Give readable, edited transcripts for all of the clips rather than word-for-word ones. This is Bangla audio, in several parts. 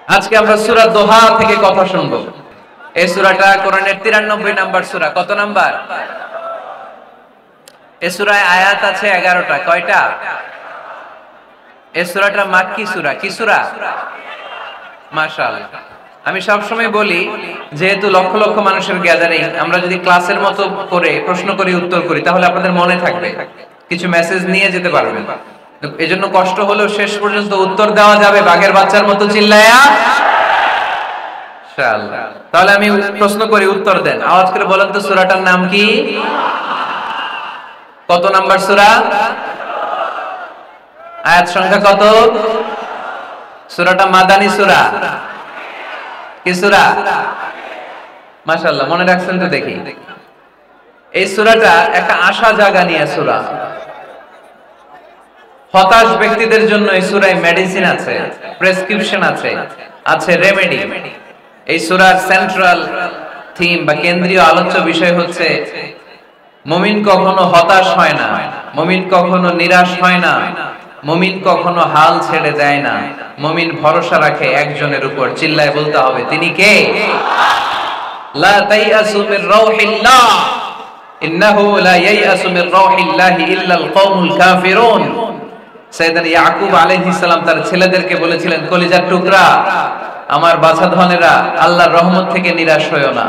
আজকে আমরা সূরা দোহা থেকে কথা শুনবো। এই সূরাটা কোরআনের 93 নাম্বার সূরা। কত নাম্বার? এই সূরায় আয়াত আছে 11টা। কয়টা? এই সূরাটা মাক্কি সূরা। কি সূরা? মাশাআল্লাহ। আমি সব সময় বলি, যেহেতু লক্ষ লক্ষ মানুষের গ্যাদারিং, আমরা যদি ক্লাসের মতো করে প্রশ্ন করি, উত্তর করি, তাহলে আপনাদের মনে থাকবে, কিছু মেসেজ নিয়ে যেতে পারবেন। এজন্য কষ্ট হলেও শেষ পর্যন্ত উত্তর দেওয়া যাবে বাঘের বাচ্চার মতো চিল্লায়া ইনশাআল্লাহ। তাহলে আমি প্রশ্ন করি, উত্তর দেন। আওয়াজ করে বলেন তো, সূরাটার নাম কি? কত নাম্বার সূরা? আয়াত সংখ্যা কত? সূরাটা মাদানী সূরা। কি সূরা? মাশাআল্লাহ, মনে রাখছেন তো দেখি। এই সূরাটা একটা আশা জাগানিয়া সূরা। হতাশ ব্যক্তিদের জন্য এই সূরায় মেডিসিন আছে, প্রেসক্রিপশন আছে, আছে রেমেডি। এই সূরার সেন্ট্রাল থিম বা কেন্দ্রীয় আলোচ্য বিষয় হচ্ছে, মুমিন কখনো হতাশ হয় না, মুমিন কখনো নিরাশ হয় না, মুমিন কখনো হাল ছেড়ে দেয় না, মুমিন ভরসা রাখে একজনের উপর। চিল্লায় বলতে হবে, তিনি কে? লা তাইয়াসু মির রাউহিল্লাহ, ইন্নাহু লা ইয়াইয়াসু মির রাউহিল্লাহি ইল্লাল কওমুল কাফিরুন। সাইয়েদনা ইয়াকুব আলাইহিস সালাম তার ছেলেদেরকে বলেছিলেন, কলিজার টুকরা, আমার বাছাধনেরা, আল্লাহর রহমত থেকে নিরাশ হয়ো না।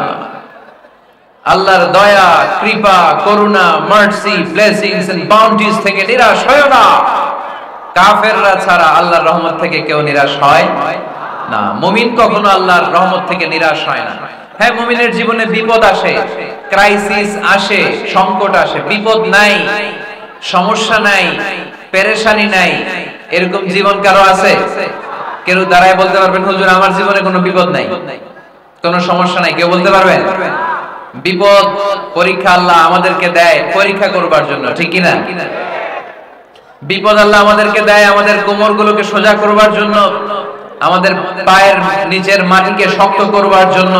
আল্লাহর দয়া, কৃপা, করুণা, মার্সি, ব্লেসিংস এন্ড বাউন্টিজ থেকে নিরাশ হয়ো না। কাফেররা ছাড়া আল্লাহর রহমত থেকে কেউ নিরাশ হয় না। মুমিন কখনো আল্লাহর রহমত থেকে নিরাশ হয় না। হ্যাঁ, মুমিনের জীবনে বিপদ আসে, ক্রাইসিস আসে, সংকট আসে। বিপদ নাই, সমস্যা নাই, পেরেশানি নাই, এরকম জীবন কারো আছে? কেউ দাঁড়ায় বলতে পারবেন, হুজুর আমার জীবনে কোনো বিপদ নাই, কোনো সমস্যা নাই? কেউ বলতে পারবেন? বিপদ, পরীক্ষা আল্লাহ আমাদেরকে দেয় পরীক্ষা করবার জন্য, ঠিক কিনা? বিপদ আল্লাহ আমাদেরকে দেয় আমাদের কোমরগুলোকে সোজা করবার জন্য, আমাদের পায়ের নিচের মাটিকে শক্ত করবার জন্য,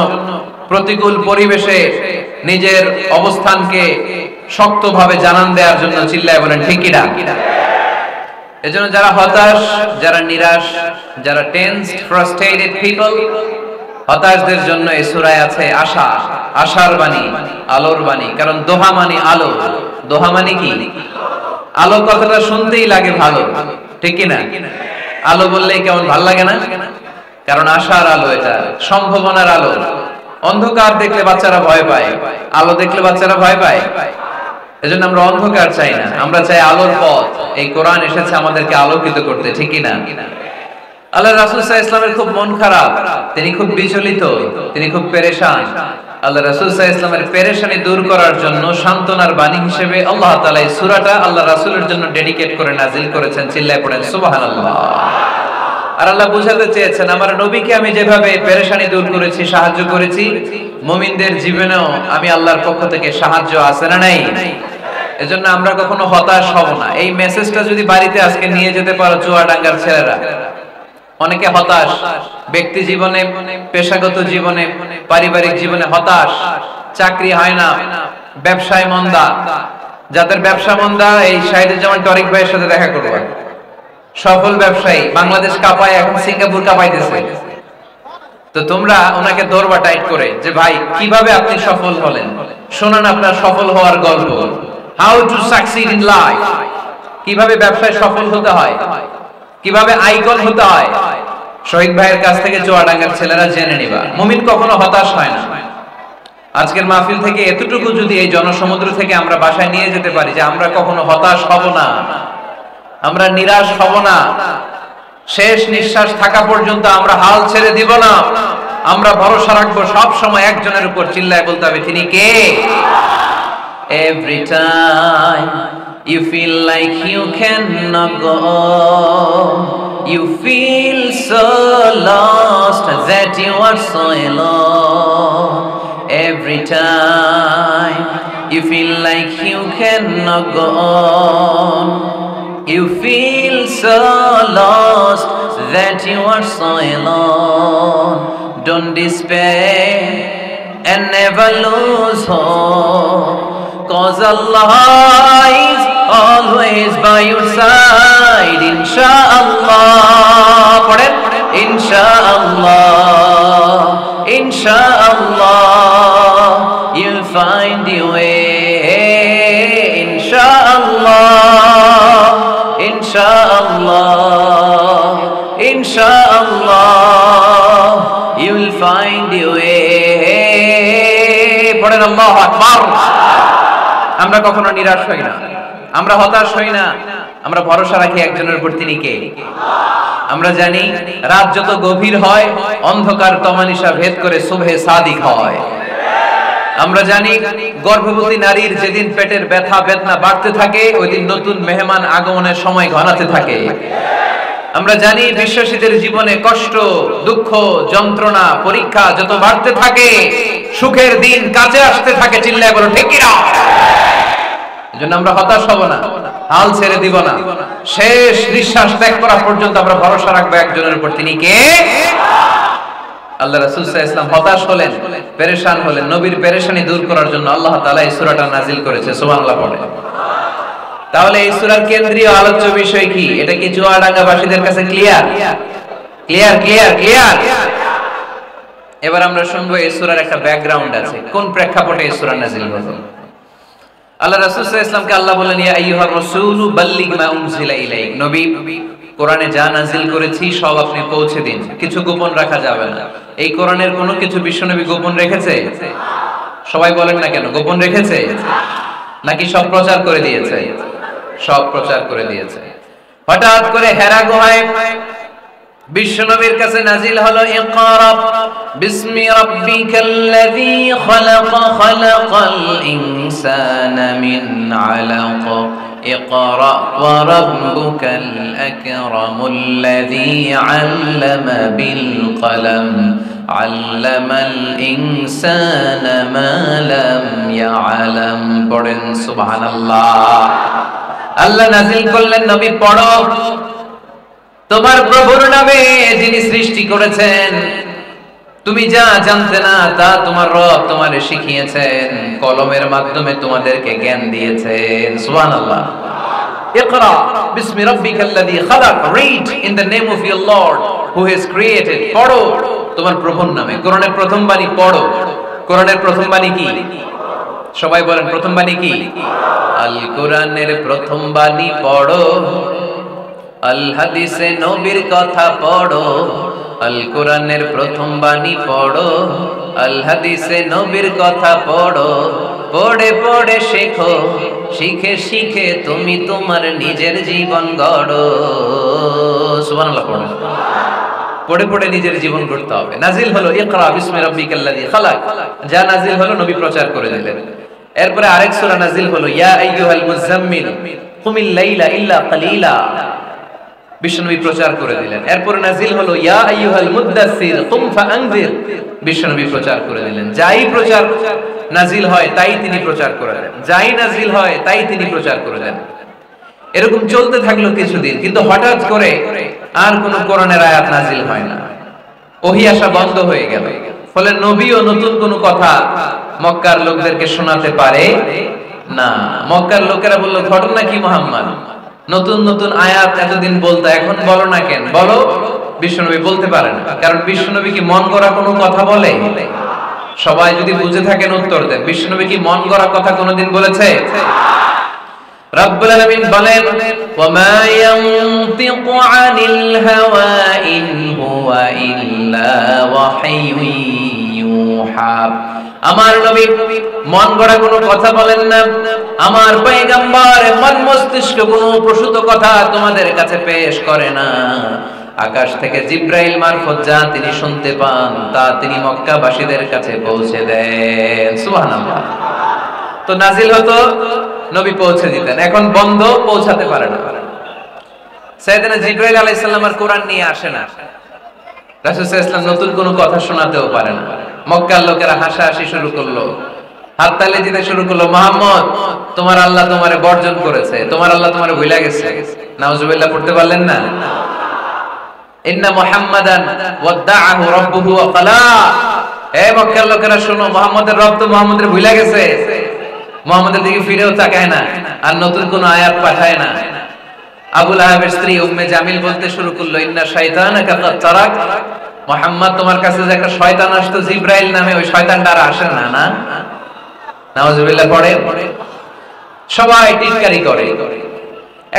প্রতিকূল পরিবেশে নিজের অবস্থানকে শক্তভাবে জানান দেওয়ার জন্য। চিল্লায় বলেন ঠিক কিনা? এজন্য যারা হতাশ, যারা নিরাশ, যারা টেন্সড, ফ্রাস্ট্রেটেড পিপল, হতাশদের জন্য এই সূরায় আছে আশা, আশার বাণী, আলোর বাণী। কারণ দোহা মানে আলো। দোহা মানে কি? আলো কথাটা শুনতেই লাগে ভালো, ঠিক কিনা? আলো বললেই কেমন ভাল লাগে না? কারণ আশার আলো, এটা সম্ভাবনার আলো। অন্ধকার দেখলে বাচ্চারা ভয় পায়, আলো দেখলে বাচ্চারা ভয় পায়। এজন্য আমরা অন্ধকার চাই না, আমরা চাই আলোর পথ। এই কোরআন এসেছে আমাদেরকে আলোকিত করতে, ঠিক কিনা? আল্লাহ রাসূল সাল্লাল্লাহু আলাইহি ওয়াসাল্লামের খুব মন খারাপ, তিনি খুব বিচলিত, তিনি খুব পেরেশান। আল্লাহ রাসূল সাল্লাল্লাহু আলাইহি ওয়াসাল্লামের পেরেশানি দূর করার জন্য সান্ত্বনার বাণী হিসেবে আল্লাহ তাআলা এই সূরাটা আল্লাহ রাসূলের জন্য ডেডিকেট করে নাজিল করেছেন। চিল্লায় পড়েন সুবহানাল্লাহ। আর আল্লাহ বুঝাতে চেয়েছেন, আমার নবীকে আমি যেভাবে পেরেশানি দূর করেছি, সাহায্য করেছি, মুমিনদের জীবনেও আমি আল্লাহর পক্ষ থেকে সাহায্য আছে না নাই? এজন্য আমরা কখনো হতাশ হব না। এই মেসেজটা যদি বাড়িতে আজকে নিয়ে যেতে পারো, চুয়াডাঙ্গার ছেলেরা, অনেকে হতাশ, ব্যক্তি জীবনে, পেশাগত জীবনে, পারিবারিক জীবনে হতাশ, চাকরি হয় না, ব্যবসায় মন্দা। যাদের ব্যবসা মন্দা, এই শাহিদুজ্জামান টরিক ভাইয়ের সাথে দেখা করবা। সফল ব্যবসায়ী, বাংলাদেশ কাঁপায়, এখন সিঙ্গাপুর কাঁপাইতেছে। তো তোমরা ওনাকে ধরবা টাইট করে, যে ভাই কিভাবে আপনি সফল হলেন, শোনান আপনার সফল হওয়ার গল্প। How to succeed in life, কিভাবে ব্যবসায় সফল হতে হয়, কিভাবে আইকন হতে হয়, শহীদ ভাইয়ের কাছ থেকে চুয়াডাঙ্গার ছেলেরা জেনে নিবা। মুমিন কখনো হতাশ হয় না। আজকের মাহফিল থেকে এতটুকু যদি এই জনসমুদ্র থেকে আমরা বাসায় নিয়ে যেতে পারি, যে আমরা কখনো হতাশ হব না, আমরা নিরাশ হব না, শেষ নিঃশ্বাস থাকা পর্যন্ত আমরা হাল ছেড়ে দিব না, আমরা ভরসা রাখবো সব সময় একজনের উপর। চিল্লায় বলতে হবে, তিনি কে? Every time you feel like you cannot go, you feel so lost that you are so alone. Every time you feel like you cannot go on, you feel so lost that you are so alone. Don't despair and never lose hope, 'cause Allah is always by your side, inshallah. ইনশাআল্লাহ ইনশাআল্লাহ you'll find your way ইনশাআল্লাহ ইনশাআল্লাহ ইনশাআল্লাহ you'll find your way পড়েন আল্লাহু আকবার। আমরা কখনো নিরাশ হই না, আমরা হতাশ হই না, আমরা ভরসা রাখি একজনের উপর, তিনি কে? আমরা জানি রাত যত গভীর হয় অন্ধকার তমানিসা ভেদ করে সুবহে সাদিক হয়। আমরা জানি গর্ভবতী নারীর যেদিন পেটের ব্যথা বেদনা বাড়তে থাকে ওই দিন নতুন মেহমান আগমনের সময় ঘনাতে থাকে। আমরা জানি বিশ্বাসীদের জীবনে কষ্ট দুঃখ যন্ত্রণা পরীক্ষা যত বাড়তে থাকে সুখের দিন কাছে আসতে থাকে। চিল্লায় বলো ঠিক কিনা? এজন্য আমরা হতাশ হব না, হাল ছেড়ে দিব না, শেষ নিঃশ্বাস ত্যাগ করা পর্যন্ত আমরা ভরসা রাখবো একজনের উপর, তিনি কে? আল্লাহ রাসূল সাল্লাল্লাহু আলাইহি ওয়াসাল্লাম হতাশ হলেন, পেরেশান হলেন, নবীর পেরেশানি দূর করার জন্য আল্লাহ তাআলা এই সূরাটা নাযিল করেছে। সুবহানাল্লাহ পড়ে। তাহলে এই সূরার কেন্দ্রীয় আলোচ্য বিষয় কি? এটা কি চুয়াডাঙ্গাবাসীদের কাছে ক্লিয়ার? Clear clear clear. এবার আমরা শুনবো এই সূরার একটা ব্যাকগ্রাউন্ড আছে, কোন প্রেক্ষাপটে এই সূরা নাযিল হলো। আল্লাহ রাসূল সাল্লাল্লাহু আলাইহি ওয়াসাল্লামকে আল্লাহ বলেন, ইয়া আইয়ুহার রাসূলু বাল্লিগ মা উনজিলা ইলাইক, নবী কোরআনে যা নাযিল করেছি সব আপনি পৌঁছে দিন, কিছু গোপন রাখা যাবে না। এই কোরআনের কোনো কিছু বিশ্বনবী গোপন রেখেছে? সবাই বলেন না কেন, গোপন রেখেছে নাকি সব প্রচার করে দিয়েছে? সব প্রচার করে দিয়েছে। হঠাৎ করে হেরা গুহায় বিশ্বনবীর কাছে নাযিল হলো ইকরা বিসমি রাব্বিকাল্লাযী খালাক খালাকাল ইনসানা মিন আলাক ইকরা ওয়া রাব্বুকাল আকরামুল্লাযী আল্লামা বিল কলম আল্লামাল ইনসানা মা লাম ইয়ালাম। পড়েন সুবহানাল্লাহ। আল্লাহ নাযিল করলেন, নবী পড়ো তোমার প্রভুর নামে যিনি সৃষ্টি করেছেন, তুমি যা জানতে না তা তোমার রব তোমারে শিখিয়েছেন, কলমের মাধ্যমে তোমাদেরকে জ্ঞান দিয়েছেন। সুবহানাল্লাহ। ইকরা বিসমি রাব্বিকাল্লাযী খালাক, read in the name of your Lord who has created। পড়ো তোমার প্রভুর নামে। কোরআনের প্রথম বাণী পড়ো। কোরআনের প্রথম বাণী কি? সবাই বলেন প্রথম বাণী কি? আল কোরআনের প্রথম বাণী পড়ো, আল হাদিসে নবীর কথা পড়ো। আল কোরআনের প্রথম বাণী পড়ো, আল হাদিসে নবীর কথা পড়ো। পড়ে পড়ে শেখো, শিখে শিখে তুমি তোমার নিজের জীবন গড়ো। সুবহানাল্লাহ। পড়ো, পড়ে পড়ে নিজের জীবন গড়তে হবে। নাজিল হলো ইকরা বিসমি রাব্বিকাল্লাযী খালাক, যা নাজিল হলো নবী প্রচার করে দিলেন। এরপরে আরেক সূরা নাজিল হলো ইয়া আইয়ুহাল মুযাম্মিল কুমিল লাইলা ইল্লা কালিলা, বিশ্বনবী প্রচার করে দিলেন। এরপরে নাজিল হলো ইয়া আইয়ুহাল মুদ্দাসসির কুম ফাআনজির, বিশ্বনবী প্রচার করে দিলেন। যাই প্রচার নাজিল হয় তাই তিনি প্রচার করে দেন, যাই নাজিল হয় তাই তিনি প্রচার করে দেন। এরকম চলতে থাকলো কিছুদিন, কিন্তু হঠাৎ করে আর কোন কোরআনের আয়াত নাজিল হয় না, ওহী আসা বন্ধ হয়ে গেল। ফলে নবীও নতুন কোন কথা মক্কার লোকদেরকে শোনাতে পারে না। মক্কার লোকেরা বলল, ঘটনা কি মুহাম্মদ? নতুন নতুন আয়াত এতদিন বলতো, এখন বলো না কেন? বলো। বিশ্বনবী বলতে পারে না, কারণ বিশ্বনবী কি মন গড়া কোনো কথা বলে? সবাই যদি বুঝে থাকেন উত্তর দেন। বিশ্বনবী কি মন গড়া কথা কোনোদিন বলেছে? রব্বুল আলামিন বলেন, ওয়া মা ইয়ানতিকু আনিল হাওয়া ইন হুয়া ইল্লা ওয়াহয়ুন ইউহা। আমার নবী মন গড়া কোনো কথা বলেন না। আমার পয়গম্বর মন মস্তিষ্ক কোনো প্রসূত কথা তোমাদের কাছে পেশ করে না। আকাশ থেকে জিব্রাইল মারফত যা তিনি শুনতে পান তা তিনি মক্কাবাসীদের কাছে পৌঁছে দেন। সুবহানাল্লাহ। তো নাজিল হতো, নবী পৌঁছে দিতেন। এখন বন্ধ, পৌঁছাতে পারে না। সাইয়েদনা জিব্রাইল আলাইহিস সালাম আর কোরআন নিয়ে আসে না। রাসূল সাল্লাল্লাহু আলাইহি ওয়াসাল্লাম নতুন কোনো কথা শোনাতেও পারে না। মক্কার লোকেরা হাসাহাসি শুরু করলো, হাততালি দিতে শুরু করলো। মুহাম্মদ, তোমার আল্লাহ তোমারে বর্জন করেছে, তোমার আল্লাহ তোমারে ভুলে গেছে। নাউজুবিল্লাহ পড়তে পারলেন না? ইন্না মুহাম্মাদান ওয়াদাআহু রাব্বুহু ওয়া ক্বালা। হে মক্কার লোকেরা শোনো, মুহাম্মদের রব তো মুহাম্মদের ভুলে গেছে, মুহাম্মদের দিকে ফিরেও তাকায় না, আর নতুন কোন আয়াত পাঠায় না। আবু লাহাবের স্ত্রী উম্মে জামিল বলতে শুরু করলো, ইন্না শাইতানাকা কাদ তারাক, মুহাম্মদ তোমার কাছে যে একটা শয়তান আসতো জিবরাইল নামে, ওই শয়তানটা আর আসে না। না, নাউজুবিল্লাহ পড়ে। সবাই টিটকারি করে।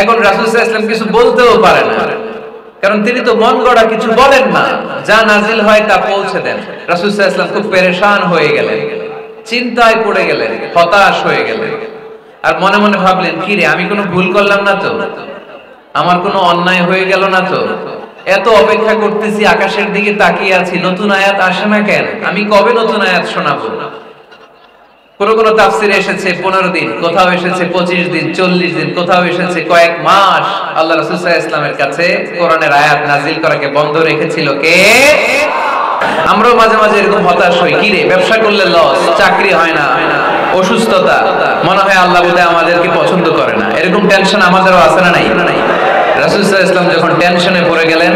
এখন রাসূল সাল্লাল্লাহু আলাইহি ওয়াসাল্লাম কিছু বলতেও পারে না, কারণ তিনি তো মন গড়া কিছু বলেন না, যা নাজিল হয় তা পৌঁছে দেন। রাসূল সাল্লাল্লাহু আলাইহি ওয়াসাল্লাম খুব পেরেশান হয়ে গেলেন, চিন্তায় পড়ে গেলেন, হতাশ হয়ে গেলেন। আর মনে মনে ভাবলেন, কি রে, আমি কোনো ভুল করলাম না তো, আমার কোনো অন্যায় হয়ে গেল না তো, এত অপেক্ষা করতেছি, আকাশের দিকে তাকিয়ে আছি, নতুন আয়াত আসে না কেন, আমি কবে নতুন আয়াত শোনাবো? কোন কোন তাফসিরে এসেছে 15 দিন, কোথাও এসেছে 25 দিন, 40 দিন, কোথাও এসেছে কয়েক মাস আল্লাহ রাসূল সাল্লাল্লাহু আলাইহি ওয়াসাল্লামের কাছে কোরআনের আয়াত নাজিল করাকে বন্ধ রেখেছিল কে? আমরাও মাঝে মাঝে এরকম হতাশ হই, কি রে, ব্যবসা করলে লস, চাকরি হয় না, অসুস্থতা, মনে হয় আল্লাহ বোধহয় আমাদেরকে পছন্দ করে না, এরকম টেনশন আমাদেরও আছে না নাই? রাসূল সাল্লাল্লাহু আলাইহি ওয়াসাল্লাম যখন টেনশনে পড়ে গেলেন,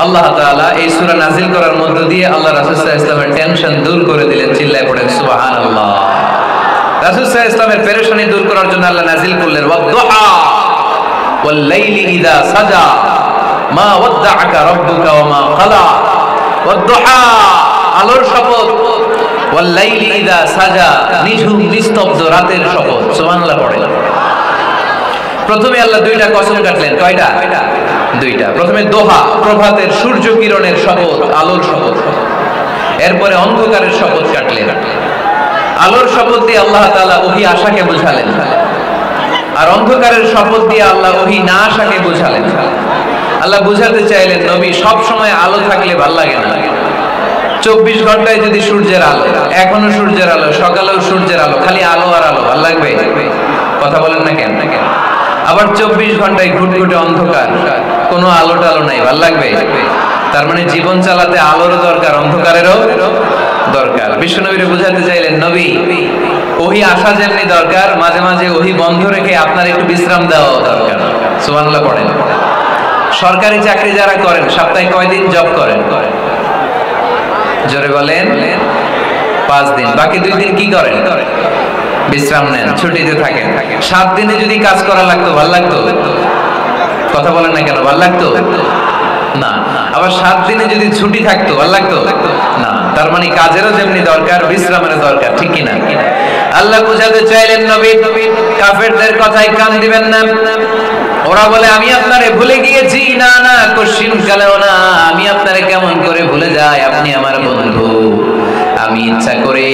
আল্লাহ তাআলা এই সূরা নাজিল করার মধ্য দিয়ে আল্লাহ রাসূল সাল্লাল্লাহু আলাইহি ওয়াসাল্লামের টেনশন দূর করে দিলেন। চিল্লায় পড়েন সুবহানাল্লাহ। রাসূল সাল্লাল্লাহু আলাইহি ওয়াসাল্লামের পেরেশানি দূর করার জন্য আল্লাহ নাজিল করলেন, ওয়াদ-দুহা ওয়াল-লাইলি ইযা সাজা মা ওয়াদ্দাআকা রাব্বুকা ওয়া মা ক্বালা। ওয়াদ-দুহা আলোর শপথ, ওয়াল-লাইলি ইযা সাজা নিঝুম নিস্তব্ধ রাতের শপথ। সুবহানাল্লাহ পড়েন। প্রথমে আল্লাহ দুইটা কসম কাটলেন। কয়টা? দুইটা। প্রথমে দোহা, প্রভাতের সূর্য কিরণের শপথ, আলোর শপথ। এরপরে অন্ধকারের শপথ কাটলেন। আলোর শপথ দিয়ে আল্লাহ তাআলা ওহী আশাকে বোঝালেন, আর অন্ধকারের শপথ দিয়ে আল্লাহ ওহী না আশাকে বোঝালেন। আল্লাহ বুঝাতে চাইলেন, নবী সব সময় আলো থাকলে ভাল লাগে না। 24 ঘন্টায় যদি সূর্যের আলো, এখনো সূর্যের আলো, সকালেও সূর্যের আলো, খালি আলো আর আলো, ভাল লাগবে? কথা বলেন না কেন? আবার 24 ঘন্টায় ঘুটঘুটে অন্ধকার, কোনো আলো টালো নাই, ভাল লাগবে? তার মানে জীবন চালাতে আলোরও দরকার, অন্ধকারেরও দরকার। বিশ্বনবীরে বুঝাতে চাইলেন, নবী ওহী আসা যেমনি দরকার, মাঝে মাঝে ওহী বন্ধ রেখে আপনার একটু বিশ্রাম দেওয়া দরকার। সুবহানাল্লাহ পড়েন। সরকারি চাকরি যারা করেন, সপ্তাহে কয়দিন জব করেন? জোরে বলেন। 5 দিন। বাকি 2 দিন কি করেন? বিশ্রাম নেন, ছুটিতে থাকেন। 7 দিনে যদি কাজ করা লাগতো, ভাল লাগতো? কথা বলেন না কেন? ভাল লাগতো না। আবার 7 দিনে যদি ছুটি থাকতো, ভাল লাগতো না। তার মানে কাজেরও যেমনি দরকার, বিশ্রামেরও দরকার, ঠিক কি না? আল্লাহ বুঝাতে চাইলেন, নবী কাফেরদের কথায় কান দিবেন না। ওরা বলে আমি আপনারে ভুলে গিয়েছি। না না, কোশ্চিন কালেও না। আমি আপনারে কেমন করে ভুলে যাই? আপনি আমার বন্ধু। আমি ইচ্ছা করে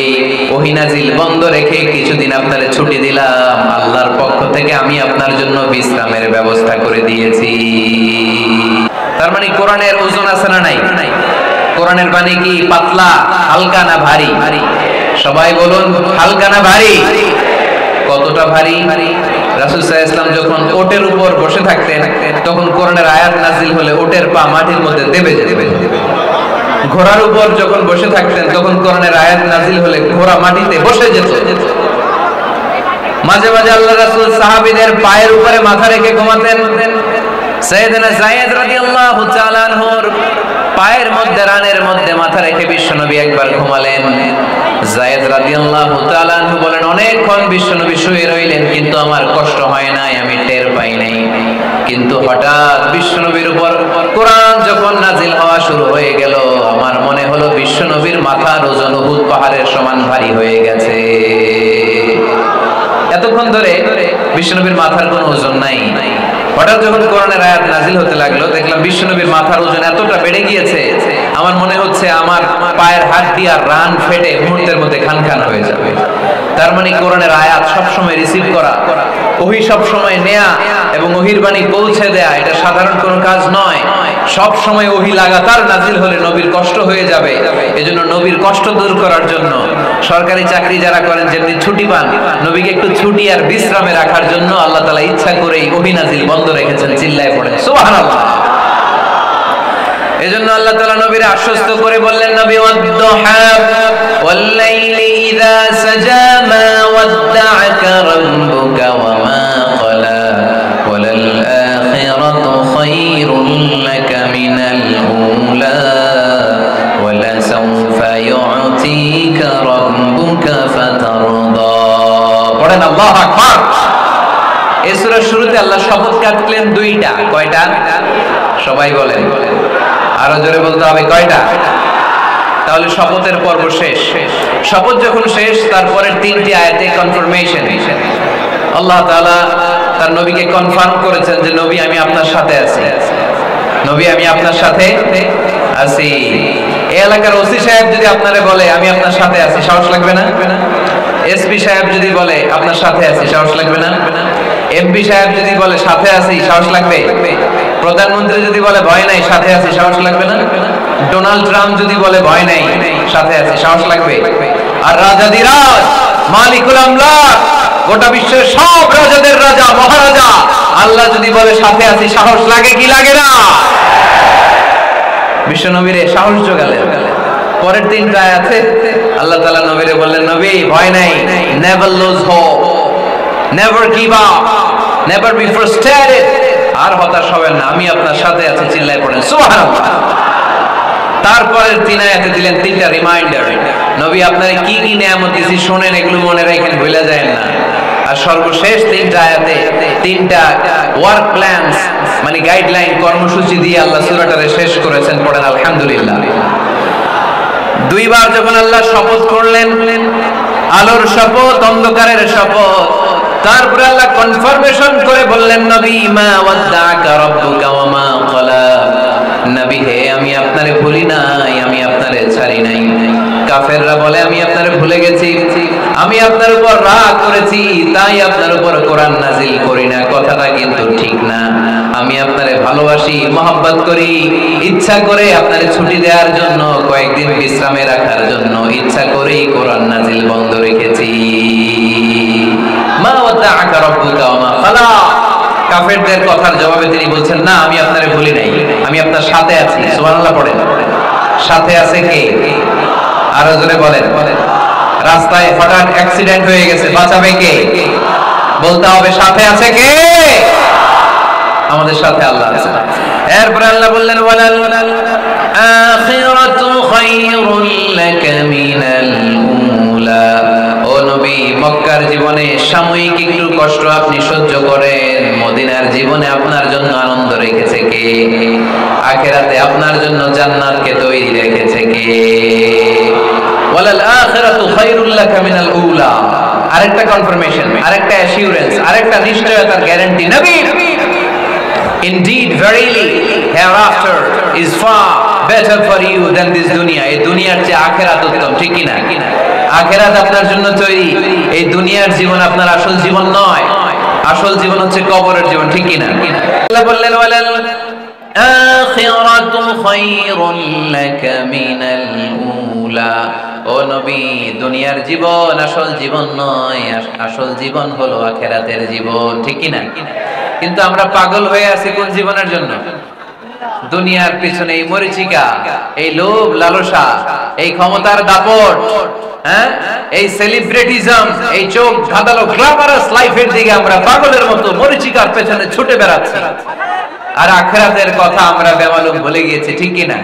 ওহী নাজিল বন্ধ রেখে কিছুদিন আপনারে ছুটি দিলাম। আল্লাহর পক্ষ থেকে আমি আপনার জন্য বিশ্রামের ব্যবস্থা করে দিয়েছি। তার মানে কোরআনের ওজন আছে না নাই? কোরআনের বাণী কি পাতলা, হালকা না ভারী? সবাই বলুন, হালকা না ভারী? কতটা ভারী? রাসূল সাল্লাল্লাহু আলাইহি ওয়াসাল্লাম যখন ওটের উপর বসে থাকতেন, তখন কোরআনের আয়াত নাজিল হলে ওটের পা মাটির মধ্যে দেবে যেত। ঘোড়ার উপর যখন বসে থাকতেন, তখন কোরআনের আয়াত নাজিল হলে ঘোড়া মাটিতে বসে যেত। মাঝে মাঝে আল্লাহ রাসূল সাহাবীদের পায়ের উপরে মাথা রেখে ঘুমাতেন। সাইয়েদনা যায়েদ রাদিয়াল্লাহু তাআলা আনহুর পায়ের মধ্যে, রানের মধ্যে মাথা রেখে বিশ্বনবী একবার ঘুমালেন। যায়েদ রাদিয়াল্লাহু তাআলা আনহু বলেন, অনেকক্ষণ বিশ্বনবী শুয়ে রইলেন, কিন্তু আমার কষ্ট হয় নাই, আমি টের পাই নাই। কিন্তু হঠাৎ বিশ্বনবীর উপর কোরআন যখন নাজিল হওয়া শুরু হয়ে গেল, আমার মনে হলো বিশ্বনবীর মাথার ওজন উহুদ পাহাড়ের সমান ভারী হয়ে গেছে। এতক্ষণ ধরে বিশ্বনবীর মাথার কোনো ওজন নাই। হঠাৎ যখন কোরআনের আয়াত নাজিল হতে লাগলো, দেখলাম বিশ্বনবীর মাথার ওজন এতটা বেড়ে গিয়েছে, আমার মনে হচ্ছে আমার পায়ের হাড্ডি আর রান ফেটে মুহূর্তের মধ্যে খান খান হয়ে যাবে। তার মানে কোরআনের আয়াত সবসময় রিসিভ করা, ওহী সবসময় নেয়া এবং ওহীর বাণী পৌঁছে দেয়া, এটা সাধারণ কোনো কাজ নয়। সব সময় ওহী লাগাতার নাজিল হলে নবীর কষ্ট হয়ে যাবে। এজন্য নবীর কষ্ট দূর করার জন্য সরকারি চাকরি যারা করেন যেমনি ছুটি পান, নবীকে একটু ছুটি আর বিশ্রামে রাখার জন্য আল্লাহ তাআলা ইচ্ছা করেই ওহী নাজিল বন্ধ রেখেছেন। চিল্লায় পড়েন সুবহানাল্লাহ। এজন্য আল্লাহ তাআলা নবীর আশ্বস্ত করে বললেন, নবী ওয়াদ-দুহা ওয়াল-লাইলি ইযা সাজা মা ওয়াদ্দা'আকা রাব্বুকা ওয়া মা ক্বালা ওয়ালাল আখিরাতু খায়রুন লাকা মিনাল উলা ওয়ালা সাওফা ইউ'তিকা রাব্বুকা ফাতারদা। পড়েন আল্লাহু আকবার। এই সূরার শুরুতে আল্লাহ শপথ কাটলেন দুইটা। কয়টা? সবাই বলেন, আরো জোরে বলতে হবে, কয়টা? তাহলে শপথের পর্ব শেষ। শপথ যখন শেষ, তারপরের তিনটি আয়াতে কনফার্মেশন। আল্লাহ তাআলা তার নবীকে কনফার্ম করেছেন যে নবী আমি আপনার সাথে আছি, নবী আমি আপনার সাথে আছি। এই এলাকার ওসি সাহেব যদি আপনারে বলে আমি আপনার সাথে আছি, সাহস লাগবে না? এসপি সাহেব যদি বলে আপনার সাথে আছি, সাহস লাগবে না? এমপি সাহেব যদি বলে সাথে আছি, সাহস লাগবে? প্রধানমন্ত্রী যদি বলে ভয় নাই, সাথে আছি, সাহস লাগবে না? ডোনাল্ড ট্রাম্প যদি বলে ভয় নাই, সাথে আছি, সাহস লাগবে? আর রাজাদিরাজ মালিকুল আমলাক, গোটা বিশ্বের সব রাজাদের রাজা মহারাজা আল্লাহ যদি বলে সাথে আছি, সাহস লাগে কি লাগে না? বিশ্ব নবীরে সাহস জোগালেন। পরের তিনটা আয়াতে আল্লাহ তাআলা নবীরে বললেন, নবী ভয় নাই, never lose hope, never give up, never be frustrated, আর হতাশ হবেন না, আমি আপনার সাথে আছি। চিল্লায় পড়েন সুবহানাল্লাহ। তারপরের তিন আয়াতে দিলেন তিনটা রিমাইন্ডার, নবী আপনারে কি কি নিয়ামত দিয়েছি শুনেন, এগুলো মনে রাখেন, ভুলে যায় না। আর সর্বশেষ তিনটা আয়াতে তিনটা ওয়ার্ক প্ল্যানস, মানে গাইডলাইন, কর্মসূচি দিয়ে আল্লাহ সূরাটারে শেষ করেছেন। পড়েন আলহামদুলিল্লাহ। দুইবার যখন আল্লাহ শপথ করলেন, আলোর শপথ, অন্ধকারের শপথ, তারপরে আল্লাহ কনফার্মেশন করে বললেন, নবী মা ওয়াদ্দাকা রাব্বুকা ওয়া মা ক্বালা, নবী হে আমি আপনারে ভুলি নাই, আমি আপনারে ছাড়ি নাই। কাফেররা বলে আমি আপনারে ভুলে গেছি, আমি আপনার উপর রাগ করেছি, তাই আপনার উপর কোরআন নাজিল করি না। কথাটা কিন্তু ঠিক না। আমি আপনারে ভালোবাসি, মহব্বত করি, ইচ্ছা করে আপনারে ছুটি দেওয়ার জন্য, কয়েকদিন বিশ্রামে রাখার জন্য ইচ্ছা করেই কোরআন নাজিল বন্ধ রেখেছি। মা ওয়াদ্দাআকা রাব্বুকা ওয়া মা ক্বালা। কাফেরদের কথার জবাবে তিনি বলছেন, না আমি আপনারে ভুলি নাই, আমি আপনার সাথে আছি। সুবহানাল্লাহ পড়েন। সাথে আছে কে? আরো জোরে বলেন। রাস্তায় হঠাৎ অ্যাক্সিডেন্ট হয়ে গেছে, বাঁচাবে কে? বলতে হবে সাথে আছে কে? আমাদের সাথে আল্লাহ আছে। এরপর আল্লাহ বললেন, ওয়ালাল আখিরাতু খায়রুল লাকা মিনাল উলা। ও নবী, মক্কার জীবনে সাময়িক একটু কষ্ট আপনি সহ্য করেন, মদিনার জীবনে আপনার জন্য আনন্দ রেখেছে কে? আখিরাতে আপনার জন্য জান্নাতকে তৈরি রেখেছে কে? ওয়ালাল আখিরাতু খায়রুল লাকা মিনাল উলা। আরেকটা কনফার্মেশন, আরেকটা অ্যাসিউরেন্স, আরেকটা নিশ্চয়তার গ্যারান্টি। নবী indeed verily hereafter is far better for you than this dunya. এই দুনিয়ার চেয়ে আখিরাত উত্তম, ঠিক কি না? আখিরাত আপনার জন্য তৈরি, এই দুনিয়ার জীবন আপনার আসল জীবন নয়। আসল জীবন হচ্ছে কবরের জীবন, ঠিক কি না? আল্লাহ বললেন, ওয়ালাল আখিরাতু খায়রুল লাকা মিনাল উলা। ও নবী, দুনিয়ার জীবন আসল জীবন নয়, আসল জীবন হলো আখিরাতের জীবন, ঠিক কি না? কিন্তু আমরা পাগল হয়ে আছি কোন জীবনের জন্য? দুনিয়ার পিছনে এই মরিচিকা, এই লোভ লালসা, এই ক্ষমতার দাপট, হ্যাঁ, এই সেলিব্রিটিজম, এই চোখ ধাঁধালো গ্ল্যামারাস লাইফের দিকে আমরা পাগলের মতো মরিচিকার পেছনে ছুটে বেড়াচ্ছি। আর আখিরাতের কথা আমরা বেমালুম ভুলে গিয়েছি, ঠিক কি না?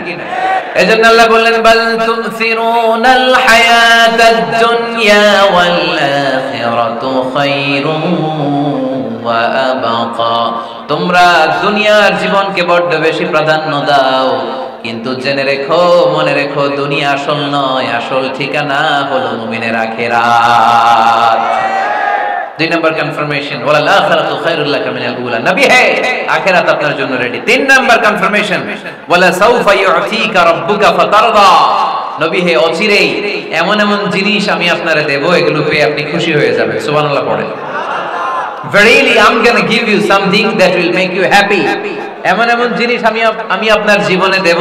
এজন্য আল্লাহ বললেন, বাল তুসিরুনাল হায়াতাদ দুনিয়া ওয়াল আখিরাতু খায়রুন ওয়া আবকা। তোমরা দুনিয়ার জীবনকে বড্ড বেশি প্রাধান্য দাও, কিন্তু জেনে রেখো, মনে রেখো, দুনিয়া আসল নয়, আসল ঠিকানা হলো মুমিনের আখিরাত। দুই নম্বর কনফার্মেশন, ওয়ালাল আখিরাতু খায়রুল লাকা মিনাল উলা। নবী হে আখিরাত আপনার জন্য রেডি। তিন নম্বর কনফার্মেশন, ওয়ালা সাউফা ইউতিকা রাব্বুকা ফাতারদা। নবী হে অচিরেই এমন এমন জিনিস আমি আপনারে দেব, এগুলো পেয়ে আপনি খুশি হয়ে যাবেন। সুবহানাল্লাহ পড়েন। Verily I'm going to give you something that will make you happy. এমন এমন জিনিস আমি আপনার জীবনে দেব,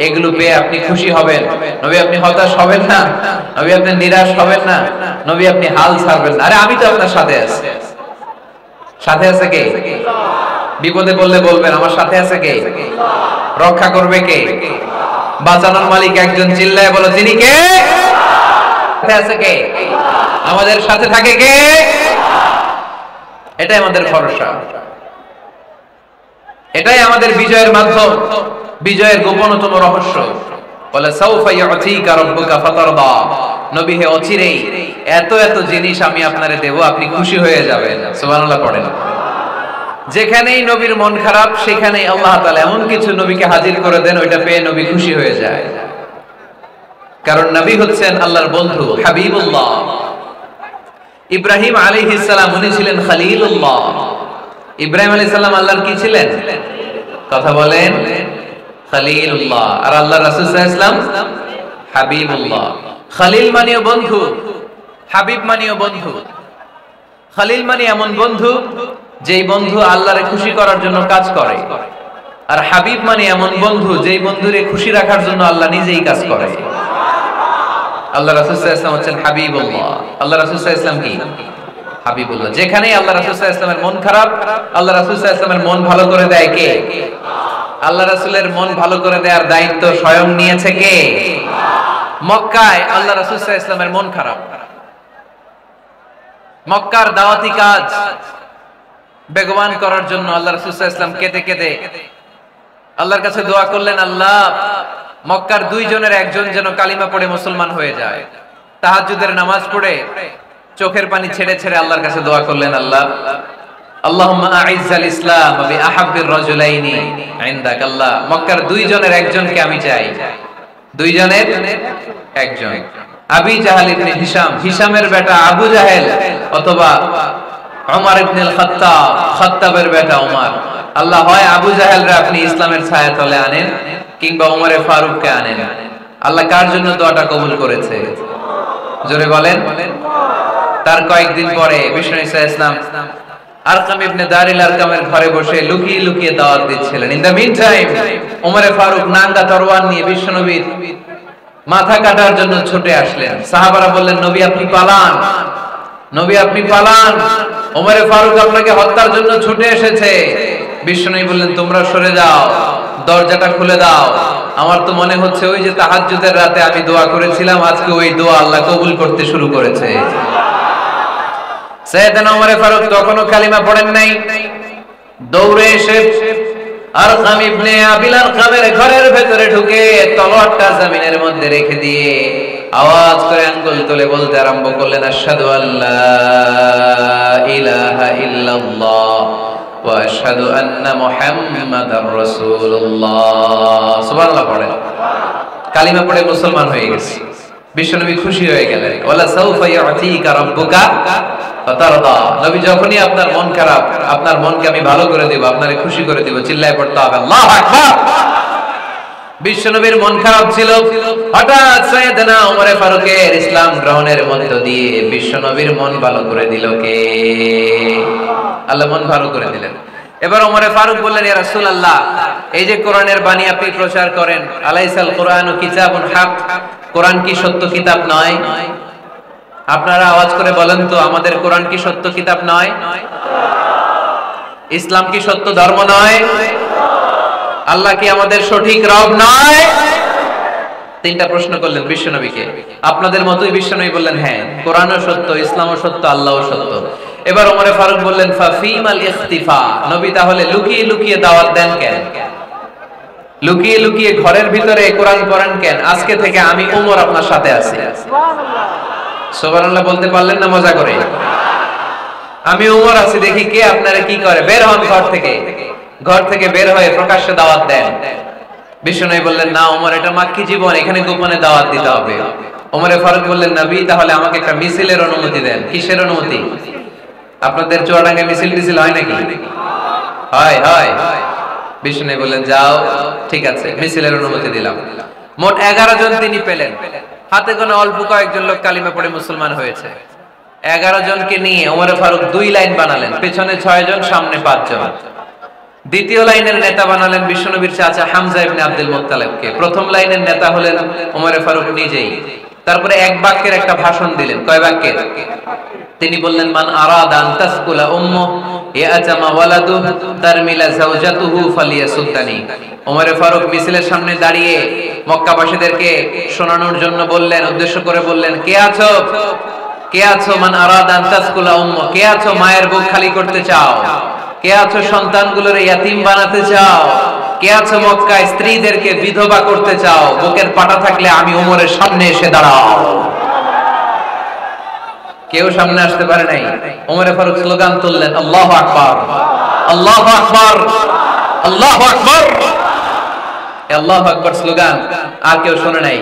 এগুলো পেয়ে আপনি খুশি হবেন। নবী আপনি হতাশ হবেন না, নবী আপনি নিরাশ হবেন না, নবী আপনি হাল ছাড়বেন না। আরে আমি তো আপনার সাথে আছি। সাথে আছে কে? বিপদে পড়লে বলবেন আমার সাথে আছে কে? রক্ষা করবে কে? বাঁচানোর মালিক একজন, চিল্লায় বলো তিনি কে? সাথে আছে কে? আমাদের সাথে থাকে কে? এটাই আমাদের ভরসা, এটাই আমাদের বিজয়ের মাধ্যম, বিজয়ের গোপনতম রহস্য। বলে সাউফা ইউতিকা রাব্বুকা ফাতারদা। নবী হে অচিরেই এত এত জিনিস আমি আপনারে দেব, আপনি খুশি হয়ে যাবেন। সুবহানাল্লাহ পড়েন। যেখানেই নবীর মন খারাপ সেখানেই আল্লাহ তাআলা এমন কিছু নবীকে হাজির করে দেন, ওইটা পেয়ে নবী খুশি হয়ে যায়। কারণ নবী হচ্ছেন আল্লাহর বন্ধু, হাবিবুল্লাহ। ইব্রাহিম আলাইহিস সালাম উনি ছিলেন খলিলুল্লাহ। ইব্রাহিম আলাইহিস সালাম আল্লাহর কি ছিলেন? কথা বলেন, খলিলুল্লাহ। আর আল্লাহ রাসূল সাল্লাল্লাহু আলাইহি ওয়াসাল্লাম হাবিবুল্লাহ। খলিল মানেও বন্ধু, হাবিব মানেও বন্ধু। খলিল মানে এমন বন্ধু যেই বন্ধু আল্লাহরে খুশি করার জন্য কাজ করে, আর হাবিব মানে এমন বন্ধু যেই বন্ধুরে খুশি রাখার জন্য আল্লাহ নিজেই কাজ করে। আল্লাহ রাসূল সাল্লাল্লাহু আলাইহি ওয়াসাল্লাম হচ্ছেন হাবিবুল্লাহ। আল্লাহ রাসূল সাল্লাল্লাহু আলাইহি ওয়াসাল্লাম কি? হাবিবুল্লাহ। যেখানেই আল্লাহ রাসূল সাল্লাল্লাহু আলাইহি ওয়াসাল্লামের মন খারাপ, আল্লাহ রাসূল সাল্লাল্লাহু আলাইহি ওয়াসাল্লামের মন ভালো করে দেয় কে? আল্লাহ রাসূলের মন ভালো করে দেওয়ার দায়িত্ব স্বয়ং নিয়েছে কে? মক্কায় আল্লাহ রাসূল সাল্লাল্লাহু আলাইহি ওয়াসাল্লামের মন খারাপ। মক্কার দাওয়াতি কাজ বেগবান করার জন্য আল্লাহ রাসূল সাল্লাল্লাহু আলাইহি ওয়াসাল্লাম কেঁদে কেঁদে আল্লাহর কাছে দোয়া করলেন, আল্লাহ মক্কার দুইজনের একজন যেন কালিমা পড়ে মুসলমান হয়ে যায়। তাহাজ্জুদের নামাজ পড়ে চোখের পানি ছেড়ে ছেড়ে আল্লাহর কাছে দোয়া করলেন, আল্লাহ আল্লাহুম্মা আইজ্জাল ইসলাম বিআহাব্বির রাজুলাইনি ইনদাক। আল্লাহ মক্কার দুইজনের একজনকে আমি চাই, দুইজনের একজন। আবি জাহেল ইবনে হিশাম, হিশামের বেটা আবু জাহেল, অথবা ওমর ইবনে আল খাত্তাব, খাত্তাবের বেটা ওমর। আল্লাহ হয় আবু জাহেলরে আপনি ইসলামের ছায়াতলে আনেন, কিংবা ওমরে ফারুককে আনেন। আল্লাহ কার জন্য দোয়াটা কবুল করেছে? জোরে বলেন। তার কয়েকদিন পরে বিষ্ণু ইসলাম আরকাম ইবনে দারিল আরকামের ঘরে বসে লুকিয়ে লুকিয়ে দাওয়াত দিচ্ছিলেন। ইন দা মিন টাইম ওমরে ফারুক নাঙ্গা তরোয়ার নিয়ে বিশ্বনবীর মাথা কাটার জন্য ছুটে আসলেন। সাহাবারা বললেন, নবী আপনি পালান, নবী আপনি পালান, ওমরে ফারুক আপনাকে হত্যার জন্য ছুটে এসেছে। বিশ্বনবী বললেন, তোমরা সরে যাও, দরজাটা খুলে দাও। আমার তো মনে হচ্ছে ওই যে তাহাজ্জুদের রাতে আমি দোয়া করেছিলাম, আজকে ওই দোয়া আল্লাহ কবুল করতে শুরু করেছে। সাইয়েদনা ওমরে ফারুক তখনও কালিমা পড়েন নাই। দৌড়ে এসে আরকাম ইবনে আবিল আরকামের ঘরের ভেতরে ঢুকে তলোয়ারটা জমিনের মধ্যে রেখে দিয়ে আওয়াজ করে আঙ্গুল তুলে বলতে আরম্ভ করলেন, আশহাদু আল্লা ইলাহা ইল্লাল্লাহ ওয়া আশহাদু আন্না মুহাম্মাদার রাসূলুল্লাহ। সুবহানাল্লাহ পড়েন। কালিমা পড়ে মুসলমান হয়ে গেছে। বিশ্বনবী খুশি হয়ে গেলেন। ওয়ালা সাউফা ইউতিকা রাব্বুকা ফাতারদা। নবী যখনই আপনার মন খারাপ, আপনার মনকে আমি ভালো করে দেব, আপনারে খুশি করে দেব, চিল্লায় পড়তে হবে আল্লাহু আকবার। বিশ্বনবীর মন খারাপ ছিল। হঠাৎ সাইয়েদনা ওমরে ফারুকের ইসলাম গ্রহণের মধ্য দিয়ে বিশ্বনবীর মন ভালো করে দিল কে? আল্লাহ মন ভালো করে দিলেন। এবার ওমরে ফারুক বললেন, ইয়া রাসূলুল্লাহ, এই যে কোরআনের বাণী আপনি প্রচার করেন, আলাইসাল কোরআনু কিতাবুন হক, কোরআন কি সত্য কিতাব নয়? আপনারা আওয়াজ করে বলেন তো, আমাদের কোরআন কি সত্য কিতাব নয়? ইসলাম কি সত্য ধর্ম নয়? আল্লাহ কি আমাদের সঠিক রব নয়? তিনটা প্রশ্ন করলেন বিশ্বনবীকে। আপনাদের মতোই বিশ্বনবী বললেন, হ্যাঁ কোরআনও সত্য, ইসলামও সত্য, আল্লাহও সত্য। এবার ওমরে ফারুক বললেন, ফাফিমাল ইখতিফা, নবী তাহলে লুকিয়ে লুকিয়ে দাওয়াত দেন কেন? লুকিয়ে লুকিয়ে ঘরের ভিতরে কোরআন পড়েন কেন? আজকে থেকে আমি ওমর আপনার সাথে আছি। সুবহানাল্লাহ বলতে পারলেন না মজা করে? আমি ওমর আছি, দেখি কে আপনারা কি করে। বের হন ঘর থেকে। ঘর থেকে বের হয়ে প্রকাশ্যে দাওয়াত দেন। বিশ্বনবী বললেন, না ওমর, এটা মাক্কি জীবন, এখানে গোপনে দাওয়াত দিতে হবে। ওমরে ফারুক বললেন, নবী তাহলে আমাকে একটা মিছিলের অনুমতি দেন। কিসের অনুমতি? আপনাদের চুয়াডাঙ্গায় মিছিল টিছিল হয় নাকি? হয় হয়। বিশ্বনবী বললেন, যাও, ঠিক আছে, মিছিলের অনুমতি দিলাম। মোট 11 জন তিনি পেলেন। হাতে গোনা অল্প কয়েকজন লোক কালিমা পড়ে মুসলমান হয়েছে। 11 জনকে নিয়ে ওমরে ফারুক 2 লাইন বানালেন, পেছনে 6 জন, সামনে 5 জন। দ্বিতীয় লাইনের নেতা বানালেন বিশ্বনবীর চাচা হামজা ইবনে আব্দুল মুত্তালিবকে। প্রথম লাইনের নেতা হলেন ওমরে ফারুক নিজেই। তারপরে এক বাক্যের একটা ভাষণ দিলেন। কয় বাক্যের? তিনি বললেন, মান আরাদা আন তাসকুলা উম্মু ইয়াতামা ওয়ালাদু তারমিলা যাওজাতুহু ফালিয়াসুদ্দানি। ওমরে ফারুক মিছিলের সামনে দাঁড়িয়ে মক্কাবাসীদেরকে শোনানোর জন্য বললেন, উদ্দেশ্য করে বললেন, কে আছো? কে আছো? মান আরাদা আন তাসকুলা উম্মু, কে আছো মায়ের বুক খালি করতে চাও? কে আছো সন্তানগুলোর ইয়াতিম বানাতে চাও? কে আছো মক্কায় স্ত্রীদেরকে বিধবা করতে চাও? বুকের পাটা থাকলে আমি ওমরের সামনে এসে দাঁড়াও। কেউ সামনে আসতে পারে নাই। ওমরে ফারুক স্লোগান তুললেন, আল্লাহু আকবার, আল্লাহু আকবার, আল্লাহু আকবার। আল্লাহু আকবার স্লোগান আর কেউ শোনে নাই?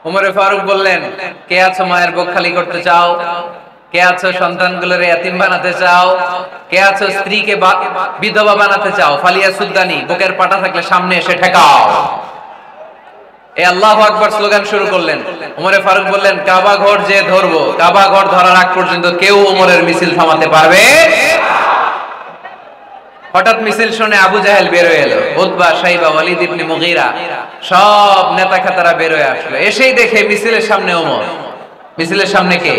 উমরে ফারুক বললেন, কে আছো মায়ের বুক খালি করতে চাও? কে আছো সন্তানগুলোর এতিম বানাতে চাও? কে আছো স্ত্রীকে বিধবা বানাতে চাও? ফালিয়া সুদ্দানি, বুকের পাটা থাকলে সামনে এসে ঠেকাও। এই আল্লাহু আকবার স্লোগান শুরু করলেন। উমরে ফারুক বললেন, কাবা ঘর যে ধরবো, কাবা ঘর ধরার আগ পর্যন্ত কেউ উমরের মিছিল থামাতে পারবে? হঠাৎ মিছিল শুনে আবু জাহেল বের হয়ে এলো, উতবা, শাইবা, ওয়ালিদ ইবনে মুগীরা, সব নেতা খাতারা বের হয়ে আসলো। এসেই দেখে মিছিলের সামনে ওমর। মিছিলের সামনে কে?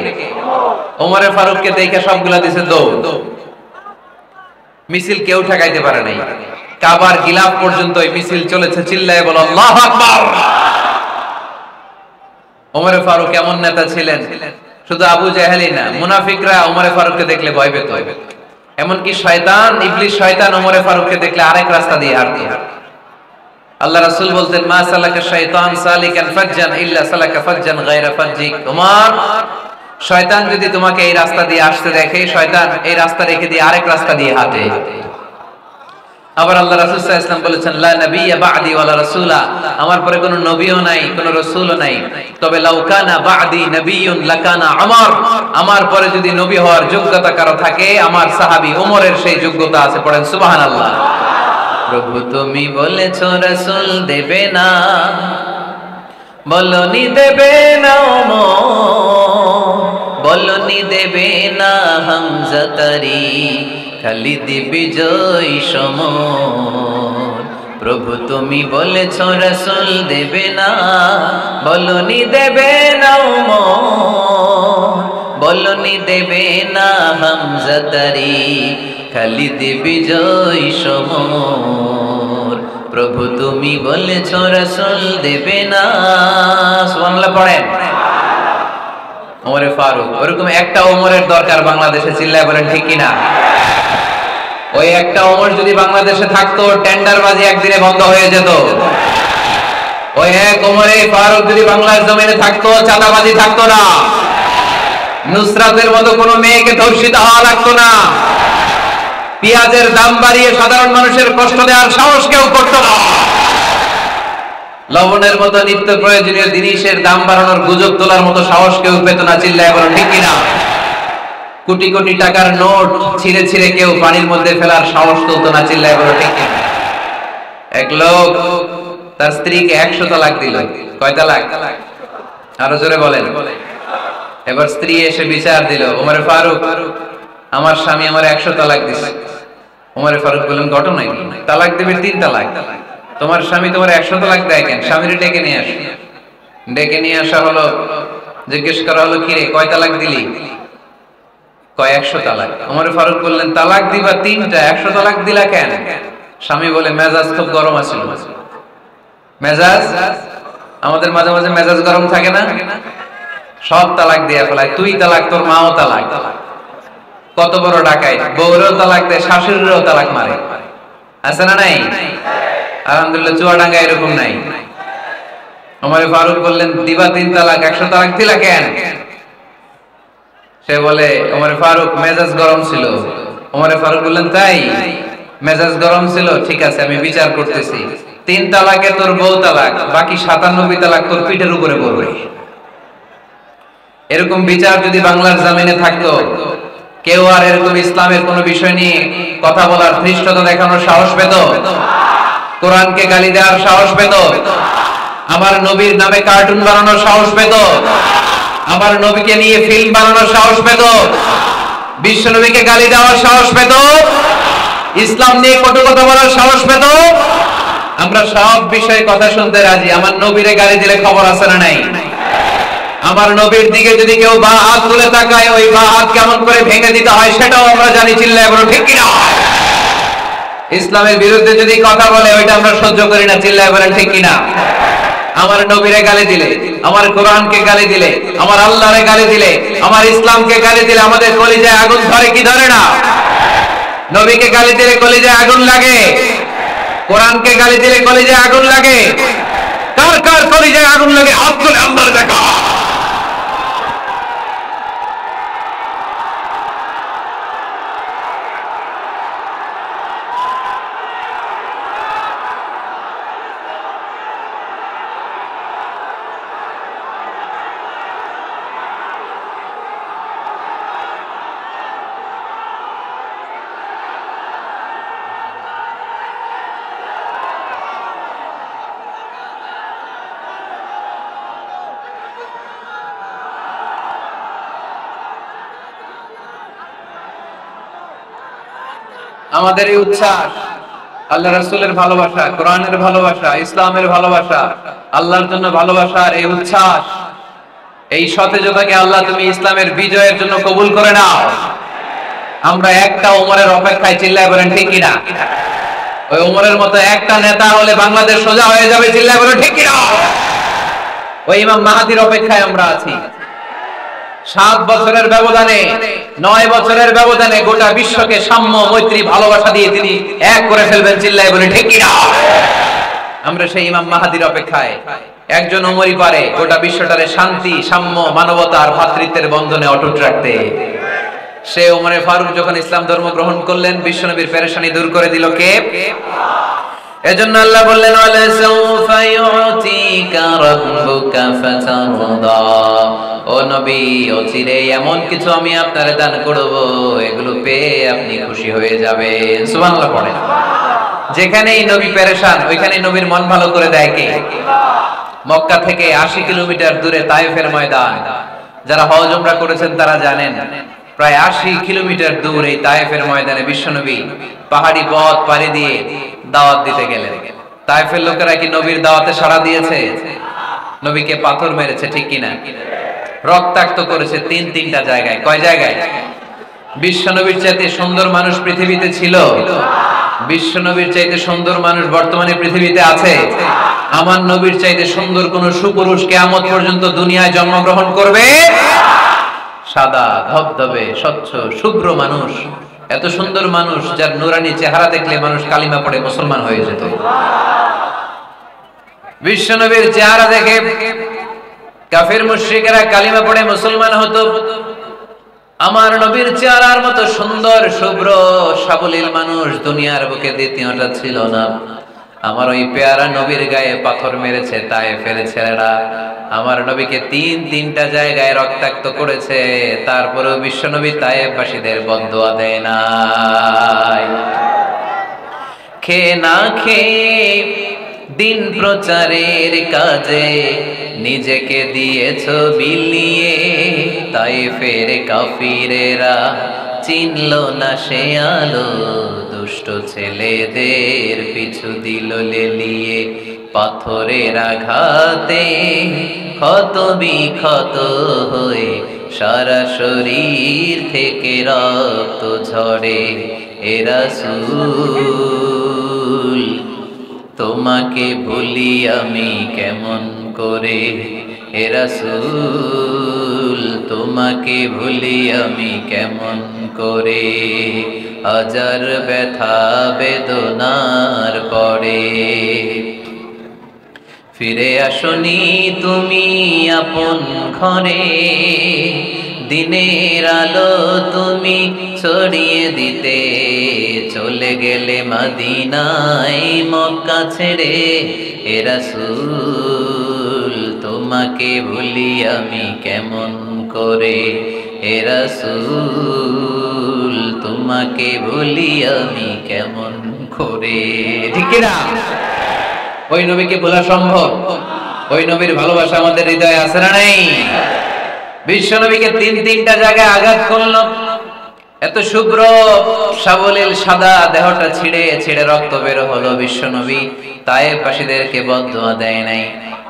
ওমরে ফারুককে দেখে সবগুলা দিছে দৌড়। মিছিল কেউ ঠেকাইতে পারে নাই। কাবার গিলাফ পর্যন্ত এই মিছিল চলেছে। চিল্লায়ে বলো আল্লাহু আকবার। ওমরে ফারুক এমন নেতা ছিলেন, শুধু আবু জাহেলই না, মুনাফিকরা ওমরে ফারুককে দেখলে ভয় পেত। এমনকি শয়তান, ইবলিস শয়তান ওমরে ফারুককে দেখলে আরেক রাস্তা দিয়ে হাঁটতো। আল্লাহ রাসূল বলতেন, মা সালাকা শাইতান সালিকান ফাজ্জান ইল্লা সালাকা ফাজ্জান গায়রা ফাজ্জিক। ওমর, শয়তান যদি তোমাকে এই রাস্তা দিয়ে আসতে দেখে, শয়তান এই রাস্তা রেখে দিয়ে আরেক রাস্তা দিয়ে হাঁটে। আবার আল্লাহ রাসূল সাল্লাল্লাহু আলাইহি ওয়াসাল্লাম বলেছেন, লা নাবিয়্যা বা'দি ওয়ালা রাসূলা, আমার পরে কোনো নবীও নাই, কোনো রাসূলও নাই, তবে লাউ কানা বা'দি নাবিয়্যুন লাকানা উমর, আমার পরে যদি নবী হওয়ার যোগ্যতা কারো থাকে, আমার সাহাবী ওমরের সেই যোগ্যতা আছে। পড়েন সুবহানাল্লাহ। প্রভু তুমি বলেছো রাসূল দেবে না, বলনি দেবে না ওমর, বলনি দেবে না হামজা তারি, খালিদ বিজয় সমর। প্রভু তুমি বলেছো রাসূল দেবে না, বলনি দেবে না ওমর, বলনি দেবে না হামজা তারি, খালিদ বিজয় সমর। প্রভু তুমি বলেছো রাসূল দেবে না। সুবহানাল্লাহ পড়েন। ওমরে ফারুক, ওরকম একটা ওমরের দরকার বাংলাদেশে। চিল্লায় বলেন ঠিক কিনা? ওই একটা ওমর যদি বাংলাদেশে থাকতো, টেন্ডারবাজি একদিনে বন্ধ হয়ে যেত। ওই এক ওমরে ফারুক যদি বাংলার জমিনে থাকতো, চাঁদাবাজি থাকতো না, নুসরাতের মতো কোনো মেয়েকে ধর্ষিত হওয়া লাগতো না, পেঁয়াজের দাম বাড়িয়ে সাধারণ মানুষের কষ্ট দেওয়ার সাহস কেউ করতো না, লবণের মতো নিত্য প্রয়োজনীয় জিনিসের দাম বাড়ানোর গুজব তোলার মতো সাহস কেউ পেত না। চিল্লায় বলো ঠিক কিনা? কোটি কোটি টাকার নোট ছিঁড়ে ছিঁড়ে কেউ পানির মধ্যে ফেলার সাহস তুলতো না। চিল্লায় বলো ঠিক কিনা? এক লোক তার স্ত্রীকে 100 তালাক দিল। কয় তালাক? আরো জোরে বলেন। এবার স্ত্রী এসে বিচার দিল, ওমরে ফারুক, আমার স্বামী আমার 100 তালাক দিছে। ওমরে ফারুক বললেন, ঘটনা কি? তালাক দেবে 3 তালাক। তোমার স্বামী তোমার 100 তালাক দেয় কেন? স্বামীরে ডেকে নিয়ে আসো। ডেকে নিয়ে আসা হলো, জিজ্ঞেস করা হলো, কি রে কয় তালাক দিলি? কয় 100 তালাক। ওমরে ফারুক বললেন, তালাক দিবা 3টা, 100 তালাক দিলা কেন? স্বামী বলে, মেজাজ খুব গরম আছিল। মেজাজ, আমাদের মাঝে মাঝে মেজাজ গরম থাকে না? সব তালাক দিয়ে ফেলায়। তুই তালাক, তোর মাও তালাক। কত বড় ডাকাই! বউরেও তালাক দেয়, শাশুড়িরও তালাক মারে। আছে না নাই? আলহামদুলিল্লাহ চুয়াডাঙ্গা এরকম নাই। ওমরে ফারুক বললেন, দিবা 3 তালাক, 100 তালাক দিলা কেন? সে বলে, ওমরে ফারুক মেজাজ গরম ছিল। ওমরে ফারুক বললেন, তাই? মেজাজ গরম ছিল, ঠিক আছে আমি বিচার করতেছি। 3 তালাকে তোর বউ তালাক, বাকি 97 তালাক তোর পিঠের উপরে পড়বে। এরকম বিচার যদি বাংলার জমিনে থাকতো, কেউ আর এরকম ইসলামের কোন বিষয় নিয়ে কথা বলার, ধৃষ্টতা দেখানোর সাহস পেত? কোরআনকে গালি দেওয়ার সাহস পেত? আমার নবীর নামে কার্টুন বানানোর সাহস পেত? আমার নবীকে নিয়ে ফিল্ম বানানোর সাহস পেত? বিশ্ব নবীকে গালি দেওয়ার সাহস পেত? ইসলাম নিয়ে কটু কথা বলার সাহস পেত? আমরা সব বিষয়ে কথা শুনতে রাজি, আমার নবীরে গালি দিলে খবর আছে না নাই? আমার নবীর দিকে যদি কেউ বা হাত তুলে তাকায়, ওই বা হাত কেমন করে ভেঙে দিতে হয় সেটাও আমরা জানি, চিল্লায় বলো ঠিক কিনা? ইসলামের বিরুদ্ধে যদি কথা বলে ওইটা আমরা সহ্য করি না, চিল্লায় বলেন ঠিক কিনা? আমার নবীরে গালি দিলে, আমার কোরআনকে গালি দিলে, আমার আল্লাহরে গালি দিলে, আমার ইসলামকে গালি দিলে আমাদের কলিজায় আগুন ধরে কি ধরে না? নবীকে গালি দিলে কলিজায় আগুন লাগে, কোরআনকে গালি দিলে কলিজায় আগুন লাগে। কার কার কলিজায় আগুন লাগে হাত তুলে আল্লাহর দেখা। আমাদের এই উচ্ছ্বাস আল্লাহ রাসূলের ভালোবাসা, কোরআনের ভালোবাসা, ইসলামের ভালোবাসা, আল্লাহর জন্য ভালোবাসার এই উচ্ছ্বাস, এই সতেজতাকে আল্লাহ তুমি ইসলামের বিজয়ের জন্য কবুল করে নাও। আমরা একটা ওমরের অপেক্ষায়, চিল্লায় বলেন ঠিক কিনা? ওই ওমরের মতো একটা নেতা হলে বাংলাদেশ সোজা হয়ে যাবে, চিল্লায় বলেন ঠিক কিনা? ওই ইমাম মাহাদির অপেক্ষায় আমরা আছি। 7 বছরের ব্যবধানে, 9 বছরের ব্যবধানে গোটা বিশ্বকে সাম্য, মৈত্রী, ভালোবাসা দিয়ে তিনি এক করে ফেলবেন, চিল্লায় বলেন ঠিক কিনা? আমরা সেই ইমাম মাহাদির অপেক্ষায়। একজন ওমরই পারে গোটা বিশ্বটারে শান্তি, সাম্য, মানবতা আর ভ্রাতৃত্বের বন্ধনে অটুট রাখতে। সে ওমরে ফারুক যখন ইসলাম ধর্ম গ্রহণ করলেন, বিশ্বনবীর পেরেশানি দূর করে দিল কে? এজন্য আল্লাহ বললেন ওয়ালা সাউফা ইউতিকা রাব্বুকা ফাতারদা, ও নবী অচিরে এমন কিছু আমি আপনারে দান করব, এগুলো পেয়ে আপনি খুশি হয়ে যাবেন। সুবহানাল্লাহ পড়েন। যেখানেই নবী পেরেশান ওইখানেই নবীর মন ভালো করে দেয় কে? মক্কা থেকে 80 কিলোমিটার দূরে তায়েফের ময়দান। যারা হজ উমরা করেছেন তারা জানেন, প্রায় 80 কিলোমিটার দূর এই তায়েফের ময়দানে বিশ্বনবী পাহাড়ি পথ পাড়ি দিয়ে দাওয়াত দিতে গেলেন। তায়েফের লোকেরা কি নবীর দাওয়াতে সাড়া দিয়েছে? নবীকে পাথর মেরেছে, ঠিক কিনা? রক্তাক্ত করেছে 3টা জায়গায়। কয় জায়গায়? বিশ্বনবীর চাইতে সুন্দর মানুষ পৃথিবীতে ছিল? বিশ্বনবীর চাইতে সুন্দর মানুষ বর্তমানে পৃথিবীতে আছে? আমার নবীর চাইতে সুন্দর কোন সুপুরুষ কিয়ামত পর্যন্ত দুনিয়ায় জন্মগ্রহণ করবে? সাদা ধবধবে স্বচ্ছ শুভ্র মানুষ, এত সুন্দর মানুষ যার নুরানি চেহারা দেখলে মানুষ কালিমা পড়ে মুসলমান হয়ে যেত। বিশ্বনবীর চেহারা দেখে কাফির মুশরিকেরা কালিমা পড়ে মুসলমান হতো। আমার নবীর চেহারার মতো সুন্দর শুভ্র সাবলীল মানুষ দুনিয়ার বুকে দ্বিতীয়টা ছিল না। আমার ওই পেয়ারা নবীর গায়ে পাথর মেরেছে তায়েফের ছেলেরা। আমার নবীকে 3টা জায়গায় রক্তাক্ত করেছে, তারপরেও বিশ্বনবী তায়েফবাসীদের বদদুয়া দেয় নাই। খেয়ে না খেয়ে দিন প্রচারের কাজে নিজেকে দিয়েছ বিলিয়ে, তায়েফের কাফিরেরা চিনল না সে আলো, দুষ্ট ছেলেদের পিছু দিল লেলিয়ে। পাথরের আঘাতে ক্ষত বিক্ষত হয়ে সারা শরীর থেকে রক্ত ঝরে। এ রাসূল তোমাকে ভুলি আমি কেমন করে, হে রাসূল তোমাকে ভুলি আমি কেমন করে। হাজার ব্যথা বেদনার পরে ফিরে আসনি তুমি আপন ঘরে, দিনের আলো তুমি ছড়িয়ে দিতে চলে গেলে মদিনায় মক্কা ছেড়ে। হে রাসূল তোমাকে ভুলি আমি কেমন করে, হে রাসূল তোমাকে ভুলি আমি কেমন করে। ঠিক না? ওই নবীকে ভোলা সম্ভব? ওই নবীর ভালোবাসা আমাদের হৃদয়ে আছে না নাই? বিশ্ব নবীকে 3টা জায়গায় আঘাত করলো। এত শুভ্র সাবলীল সাদা দেহটা ছিঁড়ে ছিঁড়ে রক্ত বের হলো। বিশ্বনবী তায়েফবাসীদেরকে বদদুয়া দেয় নাই।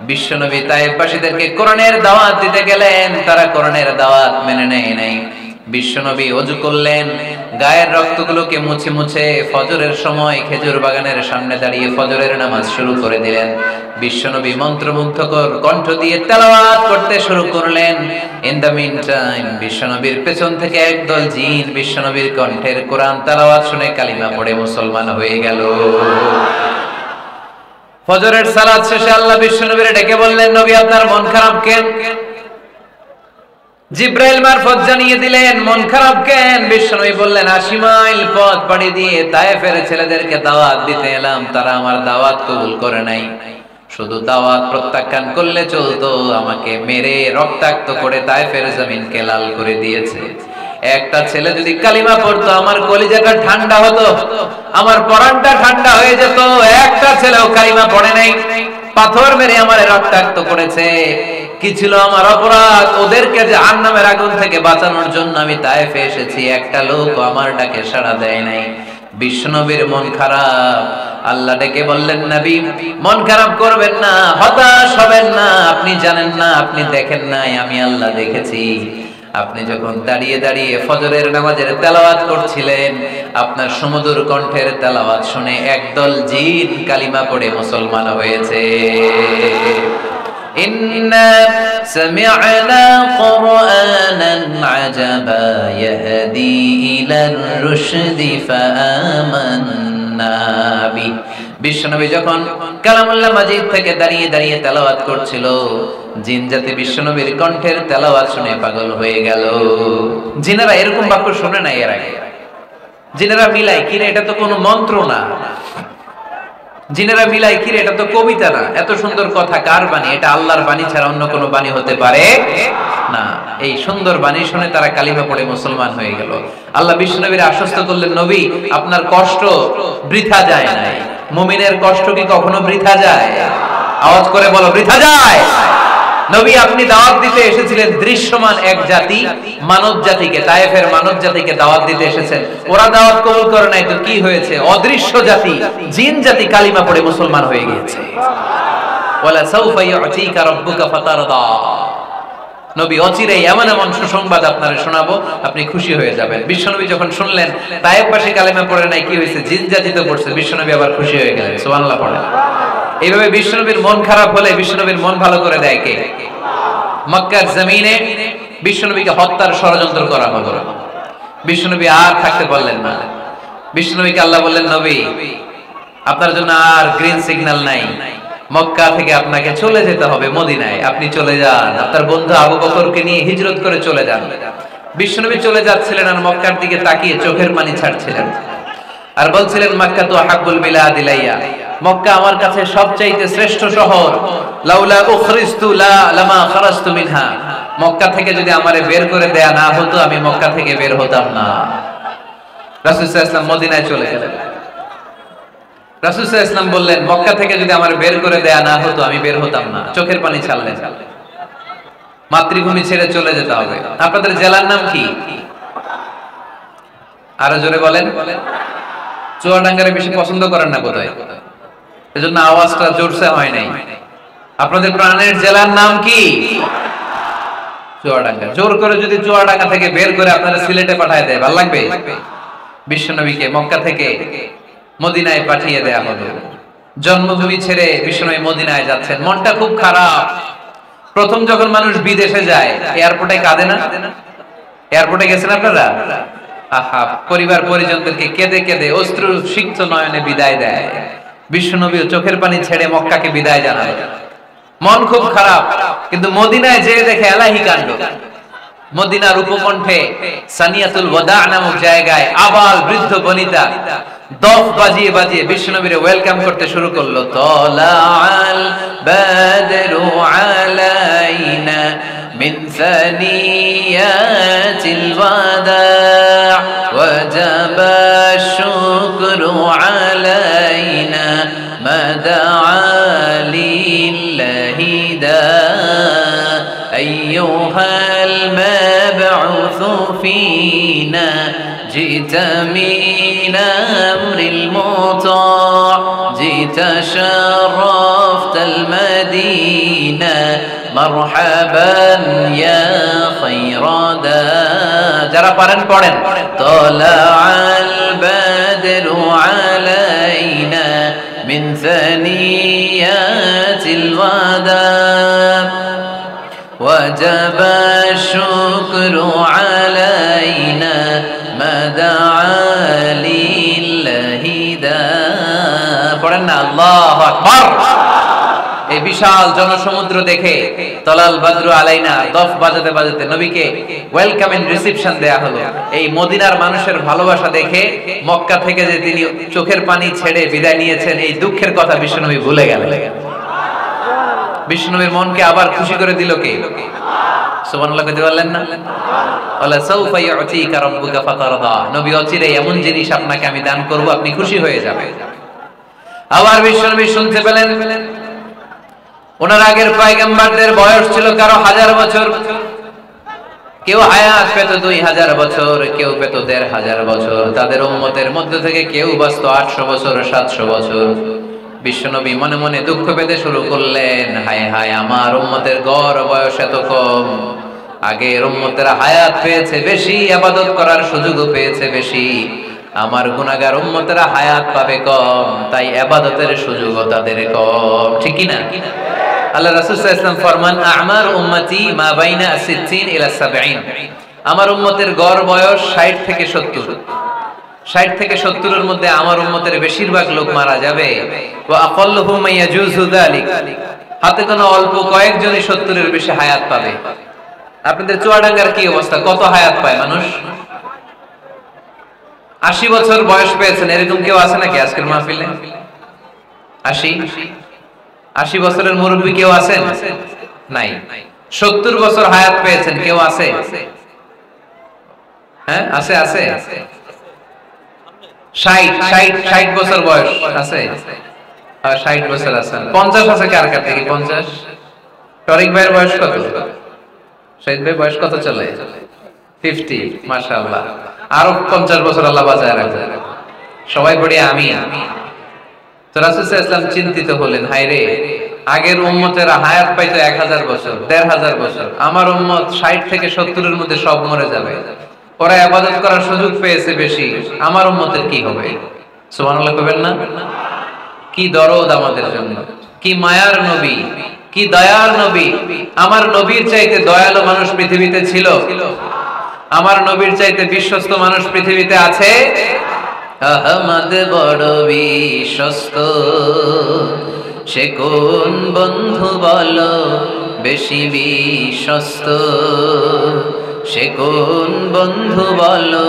বিশ্বনবী তায়েফবাসীদেরকে কোরআনের দাওয়াত দিতে গেলেন, তারা কোরআনের দাওয়াত মেনে নেয় নাই। বিশ্বনবী ওযু করলেন, গায়ের রক্তগুলোকে মুছে মুছে ফজরের সময় খেজুর বাগানের সামনে দাঁড়িয়ে ফজরের নামাজ শুরু করে দিলেন। বিশ্বনবী মন্ত্রমুগ্ধকর কণ্ঠ দিয়ে তেলাওয়াত করতে শুরু করলেন। ইন দ্য মিন টাইম বিশ্বনবীর পেছন থেকে একদল জিন বিশ্বনবীর কণ্ঠের কোরআন তেলাওয়াত শুনে কালিমা পড়ে মুসলমান হয়ে গেল। ফজরের সালাত শেষে আল্লাহ বিশ্বনবীর ডেকে বললেন, নবী আপনার মন খারাপ কেন? জিব্রাইল মারফত জানিয়ে দিলেন মন খারাপ কেন? বিশ্বনবী বললেন ৮০ মাইল পথ পাড়ি দিয়ে তায়েফের ছেলেদেরকে দাওয়াত দিতে এলাম, তারা আমার দাওয়াত কবুল করে নাই। শুধু দাওয়াত প্রত্যাখ্যান করলে চলতো, আমাকে মেরে রক্তাক্ত করে তায়েফের জমিনকে লাল করে দিয়েছে। একটা ছেলে যদি কালিমা পড়তো আমার কলিজাটা ঠান্ডা হতো, আমার পরানটা ঠান্ডা হয়ে যেত। একটা ছেলেও কালিমা পড়ে নাই, পাথর মেরে আমারে রক্তাক্ত করেছে। কি ছিল আমার অপরাধ? ওদেরকে জাহান্নামের আগুন থেকে বাঁচানোর জন্য আমি তায়েফে এসেছি, একটা লোক আমার ডাকে সাড়া দেয় নাই। বিশ্বনবীর মন খারাপ। আল্লাহ ডেকে বললেন, নবী মন খারাপ করবেন না, হতাশ হবেন না। আপনি জানেন না, আপনি দেখেন নাই, আমি আল্লাহ দেখেছি। আপনি যখন দাঁড়িয়ে দাঁড়িয়ে ফজরের নামাজের তেলাওয়াত করছিলেন, আপনার সুমধুর কণ্ঠের তেলাওয়াত শুনে একদল জিন কালিমা পড়ে মুসলমান হয়েছে। ইন্না সামি'না কুরআনান আজাবা ইয়াহদি ইলার রুশদি ফাআমান্না বি। বিশ্বনবী যখন কালামুল্লাহ মাজিদ থেকে দাঁড়িয়ে দাঁড়িয়ে তেলাওয়াত করছিল, জিন জাতি বিশ্বনবীর কণ্ঠের তেলাওয়াত শুনে পাগল হয়ে গেল। জিনেরা এরকম বাক্য শুনে নাই এর আগে। জিনেরা মিলাই কিরে, এটা তো কোনো মন্ত্র না। জিনেরা মিলাই কিরে, এটা তো কবিতা না। এত সুন্দর কথা কার বাণী? এটা আল্লাহর বাণী ছাড়া অন্য কোনো বাণী হতে পারে না। এই সুন্দর বাণী শুনে তারা কালিমা পড়ে মুসলমান হয়ে গেল। আল্লাহ বিশ্বনবীর আশ্বস্ত করলেন, নবী আপনার কষ্ট বৃথা যায় নাই। মুমিনের কষ্ট কি কখনো বৃথা যায়? আওয়াজ করে বলো, বৃথা যায়? নবী আপনি দাওয়াত দিতে এসেছিলেন দৃশ্যমান এক জাতি, মানব জাতিকে, তায়েফের মানব জাতিকে দাওয়াত দিতে এসেছেন। ওরা দাওয়াত কবুল করে নাই তো কি হয়েছে? অদৃশ্য জাতি, জিন জাতি কালিমা পড়ে মুসলমান হয়ে গিয়েছে। ওয়ালা সাউফা ইউতিকা রাব্বুকা ফাতারদা। নবী অচিরেই এমন এমন সুসংবাদ আপনারে শোনাবো, আপনি খুশি হয়ে যাবেন। বিশ্বনবী যখন শুনলেন তায়েফবাসী কালিমা পড়ে নাই, কি হয়েছে? জিন জাতি তো পড়ছে। বিশ্বনবী আবার খুশি হয়ে গেলেন। সুবহানাল্লাহ পড়েন। এইভাবে বিশ্বনবীর মন খারাপ হলে বিশ্বনবীর মন ভালো করে দেয় কে? মক্কার জমিনে বিশ্বনবীকে হত্যার ষড়যন্ত্র করা হলো। বিশ্বনবী আর থাকতে পারলেন না। বিশ্বনবীকে আল্লাহ বললেন, নবী আপনার জন্য আর গ্রিন সিগন্যাল নাই, মক্কা থেকে আপনাকে চলে যেতে হবে মদিনায়। আপনি চলে যান, আপনার বন্ধু আবু বকরকে নিয়ে হিজরত করে চলে যান। বিশ্বনবী চলে যাচ্ছিলেন আর মক্কার দিকে তাকিয়ে চোখের পানি ছাড়ছিলেন আর বলছিলেন, মক্কা তো হাব্বুল বিলাদ ইলাইয়া, মক্কা আমার কাছে সবচাইতে শ্রেষ্ঠ শহর। লাউলা উখরিজতু লামা খারাজতু মিনহা, মক্কা থেকে যদি আমারে বের করে দেয়া না হতো আমি মক্কা থেকে বের হতাম না। রাসূল সাল্লাল্লাহু আলাইহি ওয়াসাল্লাম মদিনায় চলে গেলেন। রাসূল সাল্লাল্লাহু আলাইহি ওয়াসাল্লাম বললেন, মক্কা থেকে যদি আমারে বের করে দেয়া না হতো আমি বের হতাম না। চোখের পানি ছাড়লেন। মাতৃভূমি ছেড়ে চলে যেতে হবে। আপনাদের জেলার নাম কি? আরো জোরে বলেন। চুয়াডাঙ্গারে বেশি পছন্দ করেন না বোধহয়, এজন্য আওয়াজটা জোরসে হয় নাই। আপনাদের প্রাণের জেলার নাম কি? চুয়াডাঙ্গা। জোর করে যদি চুয়াডাঙ্গা থেকে বের করে আপনারা সিলেটে পাঠায় দেয়, ভালো লাগবে? বিশ্বনবীকে মক্কা থেকে মদিনায় পাঠিয়ে দেয়া হলো। জন্মভূমি ছেড়ে বিশ্বনবী মদিনায় যাচ্ছেন, মনটা খুব খারাপ। প্রথম যখন মানুষ বিদেশে যায় এয়ারপোর্টে কাঁদে না? এয়ারপোর্টে গেছেন আপনারা? আহা, পরিবার পরিজনদেরকে কেঁদে কেঁদে অশ্রু সিক্ত নয়নে বিদায় দেয়। বিশ্বনবীও চোখের পানি ছেড়ে মক্কাকে বিদায় জানায়। মন খুব খারাপ, কিন্তু মদিনায় যেয়ে দেখে এলাহি কাণ্ড। মদিনার উপকণ্ঠে সানিয়াতুল ওয়াদা নামক জায়গায় আবাল বৃদ্ধ বনিতা দফ বাজিয়ে বাজিয়ে বিশ্বনবীরে ওয়েলকাম করতে শুরু করলো। তালাআল বাদরু আলাইনা মিন সানিয়াতিল ওয়াদা ওয়াজাবা শুকরু আলাইনা মাদাআ লিল্লাহি দা আইয়ুহাল মাবউসু فينا جئت من أمر المطاع جئت شرفت المدينة مرحبا يا خير داع যারা পারেন পড়েন طلع البدر علينا من ثنيات الوداع وجب الشكر علينا ما دعا لله داع পড়েন না আল্লাহু আকবার এই বিশাল জনসমুদ্র দেখে তলাল বদরু আলাইনা দফ বাজাতে বাজাতে নবীকে ওয়েলকাম এন্ড রিসেপশন দেয়া হলো এই মদিনার মানুষের ভালোবাসা দেখে মক্কা থেকে যে তিনি চোখের পানি ছেড়ে বিদায় নিয়েছেন এই দুঃখের কথা বিশ্বনবী ভুলে গেলেন বিশ্বনবীর মনকে আবার খুশি করে দিল কে সুবহানাল্লাহ কইতে পারলেন না ওয়ালা সাউফা ইউতিকা রাব্বুকা ফাতারদা নবী অচিরেই এমন জিনিস আপনাকে আমি দান করব আপনি খুশি হয়ে যাবেন আবার বিশ্বনবী শুনতে পেলেন ওনার আগের পয়গম্বরদের বয়স ছিল কারো 1000 বছর কেউ হায়াত পেত 2000 বছর কেউ পেত 1500 বছর তাদের উম্মতের মধ্যে থেকে কেউ বাঁচত 800 বছর 700 বছর বিশ্বনবী মনে মনে দুঃখ পেতে শুরু করলেন হায় হায় আমার উম্মতের গড় বয়স এত কম আগের উম্মতেরা হায়াত পেয়েছে বেশি ইবাদত করার সুযোগও পেয়েছে বেশি আমার গুনাহগার উম্মতেরা হায়াত পাবে কম তাই ইবাদতের সুযোগও তাদের কম ঠিক কি না আল্লাহ রাসূল সাল্লাল্লাহু আলাইহি ওয়াসাল্লাম ফরমান আ'মার উম্মতি মা বাইনা 60 ইলা 70 আমার উম্মতের গড় বয়স 60 থেকে 70 60 থেকে 70 এর মধ্যে আমার উম্মতের বেশিরভাগ লোক মারা যাবে ওয়া আকাল্লুহুম ইয়াজুযু যালিক হাতে কোনো অল্প কয়েকজনই 70 এর বেশি হায়াত পাবে আপনাদের চুয়াডাঙ্গার কি অবস্থা কত হায়াত পায় মানুষ 80 বছর বয়স পেয়েছেন এরকম কেউ আছে নাকি আজকের মাহফিলে 80 বছরের মুরব্বি কেউ আছেন নাই 70 বছর হায়াত পেয়েছেন কেউ আছে হ্যাঁ আছে 60 বছর বয়স আছে আর 60 বছর আছে 50 আছে কার কার থেকে 50 টরিক ভাইয়ের বয়স কত শহীদ ভাই বয়স কত চলে 50 মাশাআল্লাহ আরো 50 বছর আল্লাহ বাঁচায় রাখবে সবাই পড়ি আমিন তো রাসূল সাল্লাল্লাহু আলাইহি ওয়াসাল্লাম চিন্তিত হলেন হায় রে আগের উম্মতেরা হায়াত পাইতো 1000 বছর 1500 বছর আমার উম্মত 60 থেকে 70 এর মধ্যে সব মরে যাবে ওরা ইবাদত করার সুযোগ পেয়েছে বেশি আমার উম্মতের কি হবে সুবহানাল্লাহ কইবেন না কি দরদ আমাদের জন্য কি মায়ার নবী কি দয়ার নবী আমার নবীর চাইতে দয়ালু মানুষ পৃথিবীতে ছিল আমার নবীর চাইতে বিশ্বস্ত মানুষ পৃথিবীতে আছে আহমদ বড় বিশ্বস্ত সে কোন বন্ধু বলো বেশি বিশ্বস্ত সে কোন বন্ধু বলো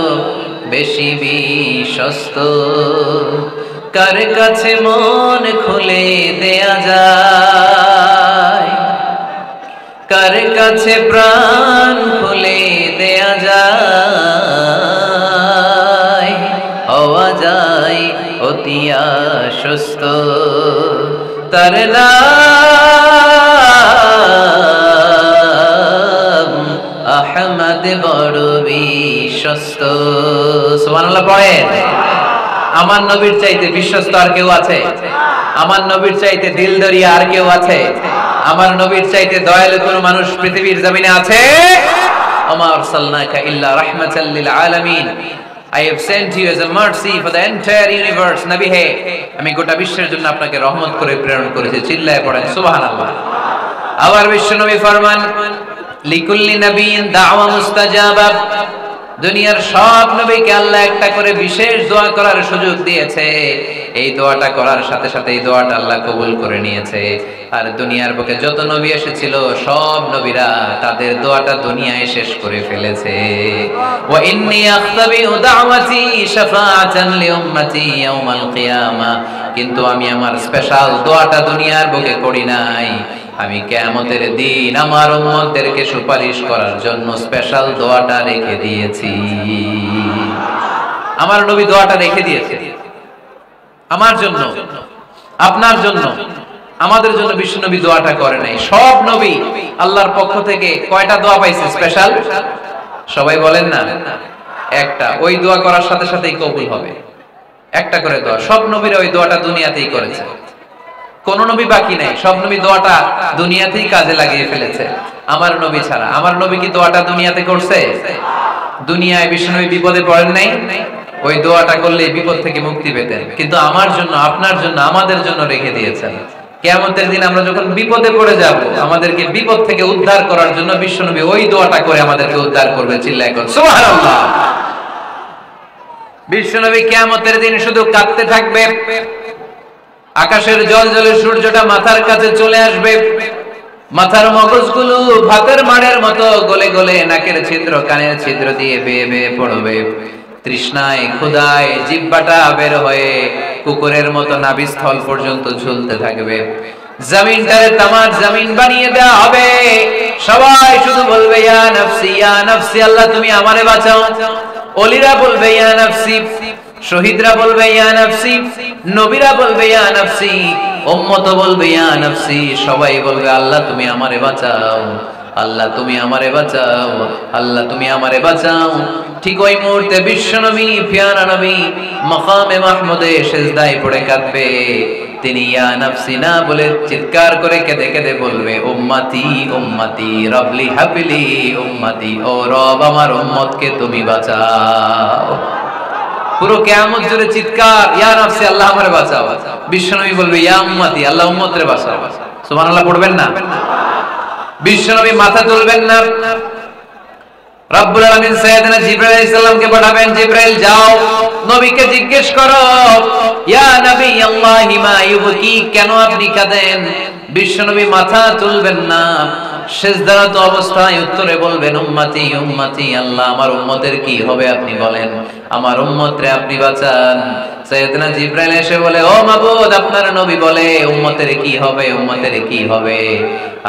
বেশি বিশ্বস্ত কার কাছে মন খুলে দেয়া যায় কার কাছে প্রাণ খুলে দেয়া যায় হওয়া যায় অতি আশ্বস্ত তার নাম আহমদ বড় বিশ্বস্ত সুবহানাল্লাহ পড়েন আমার নবীর চাইতে বিশ্বস্ত আর কেউ আছে আমার নবীর চাইতে দিলদরিয়া আর কেউ আছে আমার নবীর চাইতে দয়ালু কোন মানুষ পৃথিবীর জমিনে আছে আমা আরসালনাকা ইল্লা রাহমাতাল লিল আলামিন I have sent you as a mercy for the entire universe নবী হে আমি গোটা বিশ্বের জন্য আপনাকে রহমত করে প্রেরণ করেছি চিল্লায়ে পড়েন সুবহানাল্লাহ আবার বিশ্ব নবী ফরমান লিকুল্লি নবিয়্যিন দাওয়া মুস্তাজাবা দুনিয়ার সব নবীকে আল্লাহ একটা করে বিশেষ দোয়া করার সুযোগ দিয়েছে এই দোয়াটা করার সাথে সাথে এই দোয়াটা আল্লাহ কবুল করে নিয়েছে আর দুনিয়ার বুকে যত নবী এসেছিল সব নবীরা তাদের দোয়াটা দুনিয়ায় শেষ করে ফেলেছে ওয়া ইন্নী আখতাবিউ দাওয়াতি শাফাআতান লিউম্মতি ইয়াউমাল কিয়ামা কিন্তু আমি আমার স্পেশাল দোয়াটা দুনিয়ার বুকে করি নাই আমি কিয়ামতের দিন আমার উম্মতদেরকে সুপারিশ করার জন্য স্পেশাল দোয়াটা রেখে দিয়েছি আমার নবী দোয়াটা রেখে দিয়েছে আমার জন্য আপনার জন্য আমাদের জন্য বিশ্ব নবী দোয়াটা করে নাই সব নবী আল্লাহর পক্ষ থেকে কয়টা দোয়া পাইছে স্পেশাল সবাই বলেন না একটা, ওই দোয়া করার সাথে সাথেই কবুল হবে। একটা করে দোয়া, সব নবীরা ওই দোয়াটা দুনিয়াতেই করেছে, কোন নবী বাকি নাই, সব নবী দোয়াটা দুনিয়াতেই কাজে লাগিয়ে ফেলেছে আমার নবী ছাড়া। আমার নবী কি দোয়াটা দুনিয়াতে করছে? দুনিয়ায় বিশ্বনবী বিপদে পড়েন নাই, ওই দোয়াটা করলে বিপদ থেকে মুক্তি পেতেন, কিন্তু আমার জন্য, আপনার জন্য, আমাদের জন্য রেখে দিয়েছেন। কিয়ামতের দিন আমরা যখন বিপদে পড়ে যাব, আমাদেরকে বিপদ থেকে উদ্ধার করার জন্য বিশ্বনবী ওই দোয়াটা করে আমাদেরকে উদ্ধার করবে। চিল্লায় কোন সুবহানাল্লাহ। বিশ্বনবী কিয়ামতের দিন শুধু কাঁদতে থাকবে, আকাশের জল জলে সূর্যটা মাথার কাছে চলে আসবে, মাথার মগজগুলো ভাতের মাড়ের মতো গলে গলে নাকের ছিদ্র কানের ছিদ্র দিয়ে বেয়ে বেয়ে পড়বে। তৃষ্ণায় ক্ষুধায় জিহ্বাটা বের হয়ে কুকুরের মতো নাভিস্থল পর্যন্ত ঝুলতে থাকবে। জমিনটারে তামার জমিন বানিয়ে দেওয়া হবে, সবাই শুধু বলবে ইয়া নাফসি ইয়া নাফসি, আল্লাহ তুমি আমারে বাঁচাও। ওলিরা বলবে ইয়া নাফসি, শহীদরা বলবে ইয়া নাফসি, নবীরা বলবে ইয়া নাফসি, উম্মত বলবে ইয়া নাফসি, সবাই বলবে আল্লাহ তুমি আমারে বাঁচাও, আল্লাহ তুমি আমারে বাঁচাও, আল্লাহ তুমি আমারে বাঁচাও। ঠিক ওই মুহূর্তে বিশ্বনবী প্যারা নবী মাকামে মাহমুদে সিজদায় পড়ে কাঁদবে। তিনি ইয়া নাফসি না বলে চিৎকার করে কেঁদে কেঁদে বলবে উম্মতি উম্মতি রবলি হাবলি উম্মতি, ও রব আমার উম্মতকে তুমি বাঁচাও। পুরো কিয়ামত জুড়ে চিৎকার ইয়া নাফসি আল্লাহ আমারে বাঁচাও। বিশ্বনবী বলবে ইয়া উম্মতি আল্লাহ উম্মতরে বাঁচাও। সুবহানাল্লাহ পড়বেন না? বিশ্বনবী মাথা তুলবেন না, রব্বুল আলামিন সাইয়েদনা জিবরাইল আলাইহিস সালামকে পাঠাবেন, জিবরাইল যাও নবীকে জিজ্ঞেস করো ইয়া নবী আল্লাহি মা ইউবকি, কেন আপনি কাঁদেন? বিশ্বনবী মাথা তুলবেন না, সিজদারত অবস্থায় উত্তরে বলবেন উম্মতি উম্মতি, আল্লাহ আমার উম্মতের কি হবে আপনি বলেন, আমার উম্মতরে আপনি বাঁচান। সাইয়েদনা জিবরাইল এসে বলে ও মাবুদ আপনার নবী বলে উম্মতের কি হবে, উম্মতের কি হবে?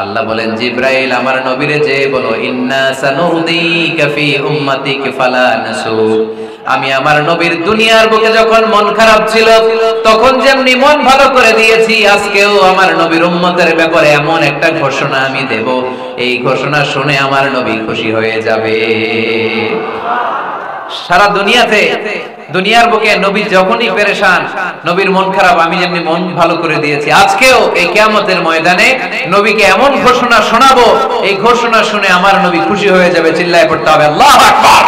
আল্লাহ বলেন জিবরাইল আমার নবীরে যে বলো ইন্না সানুরদিকা ফি উম্মাতিক ফালা নাসু, আমি আমার নবীর দুনিয়ার বুকে যখন মন খারাপ ছিল তখন যেমনি মন ভালো করে দিয়েছি, আজকেও আমার নবীর উম্মতের ব্যাপারে এমন একটা ঘোষণা আমি দেব, এই ঘোষণা শুনে আমার নবী খুশি হয়ে যাবে। সারা দুনিয়াতে, দুনিয়ার বুকে নবী যখনই পেরেশান, নবীর মন খারাপ, আমি যেমনি মন ভালো করে দিয়েছি, আজকেও এই কিয়ামতের ময়দানে নবীকে এমন ঘোষণা শোনাবো, এই ঘোষণা শুনে আমার নবী খুশি হয়ে যাবে। চিল্লায় পড়তে হবে আল্লাহু আকবার।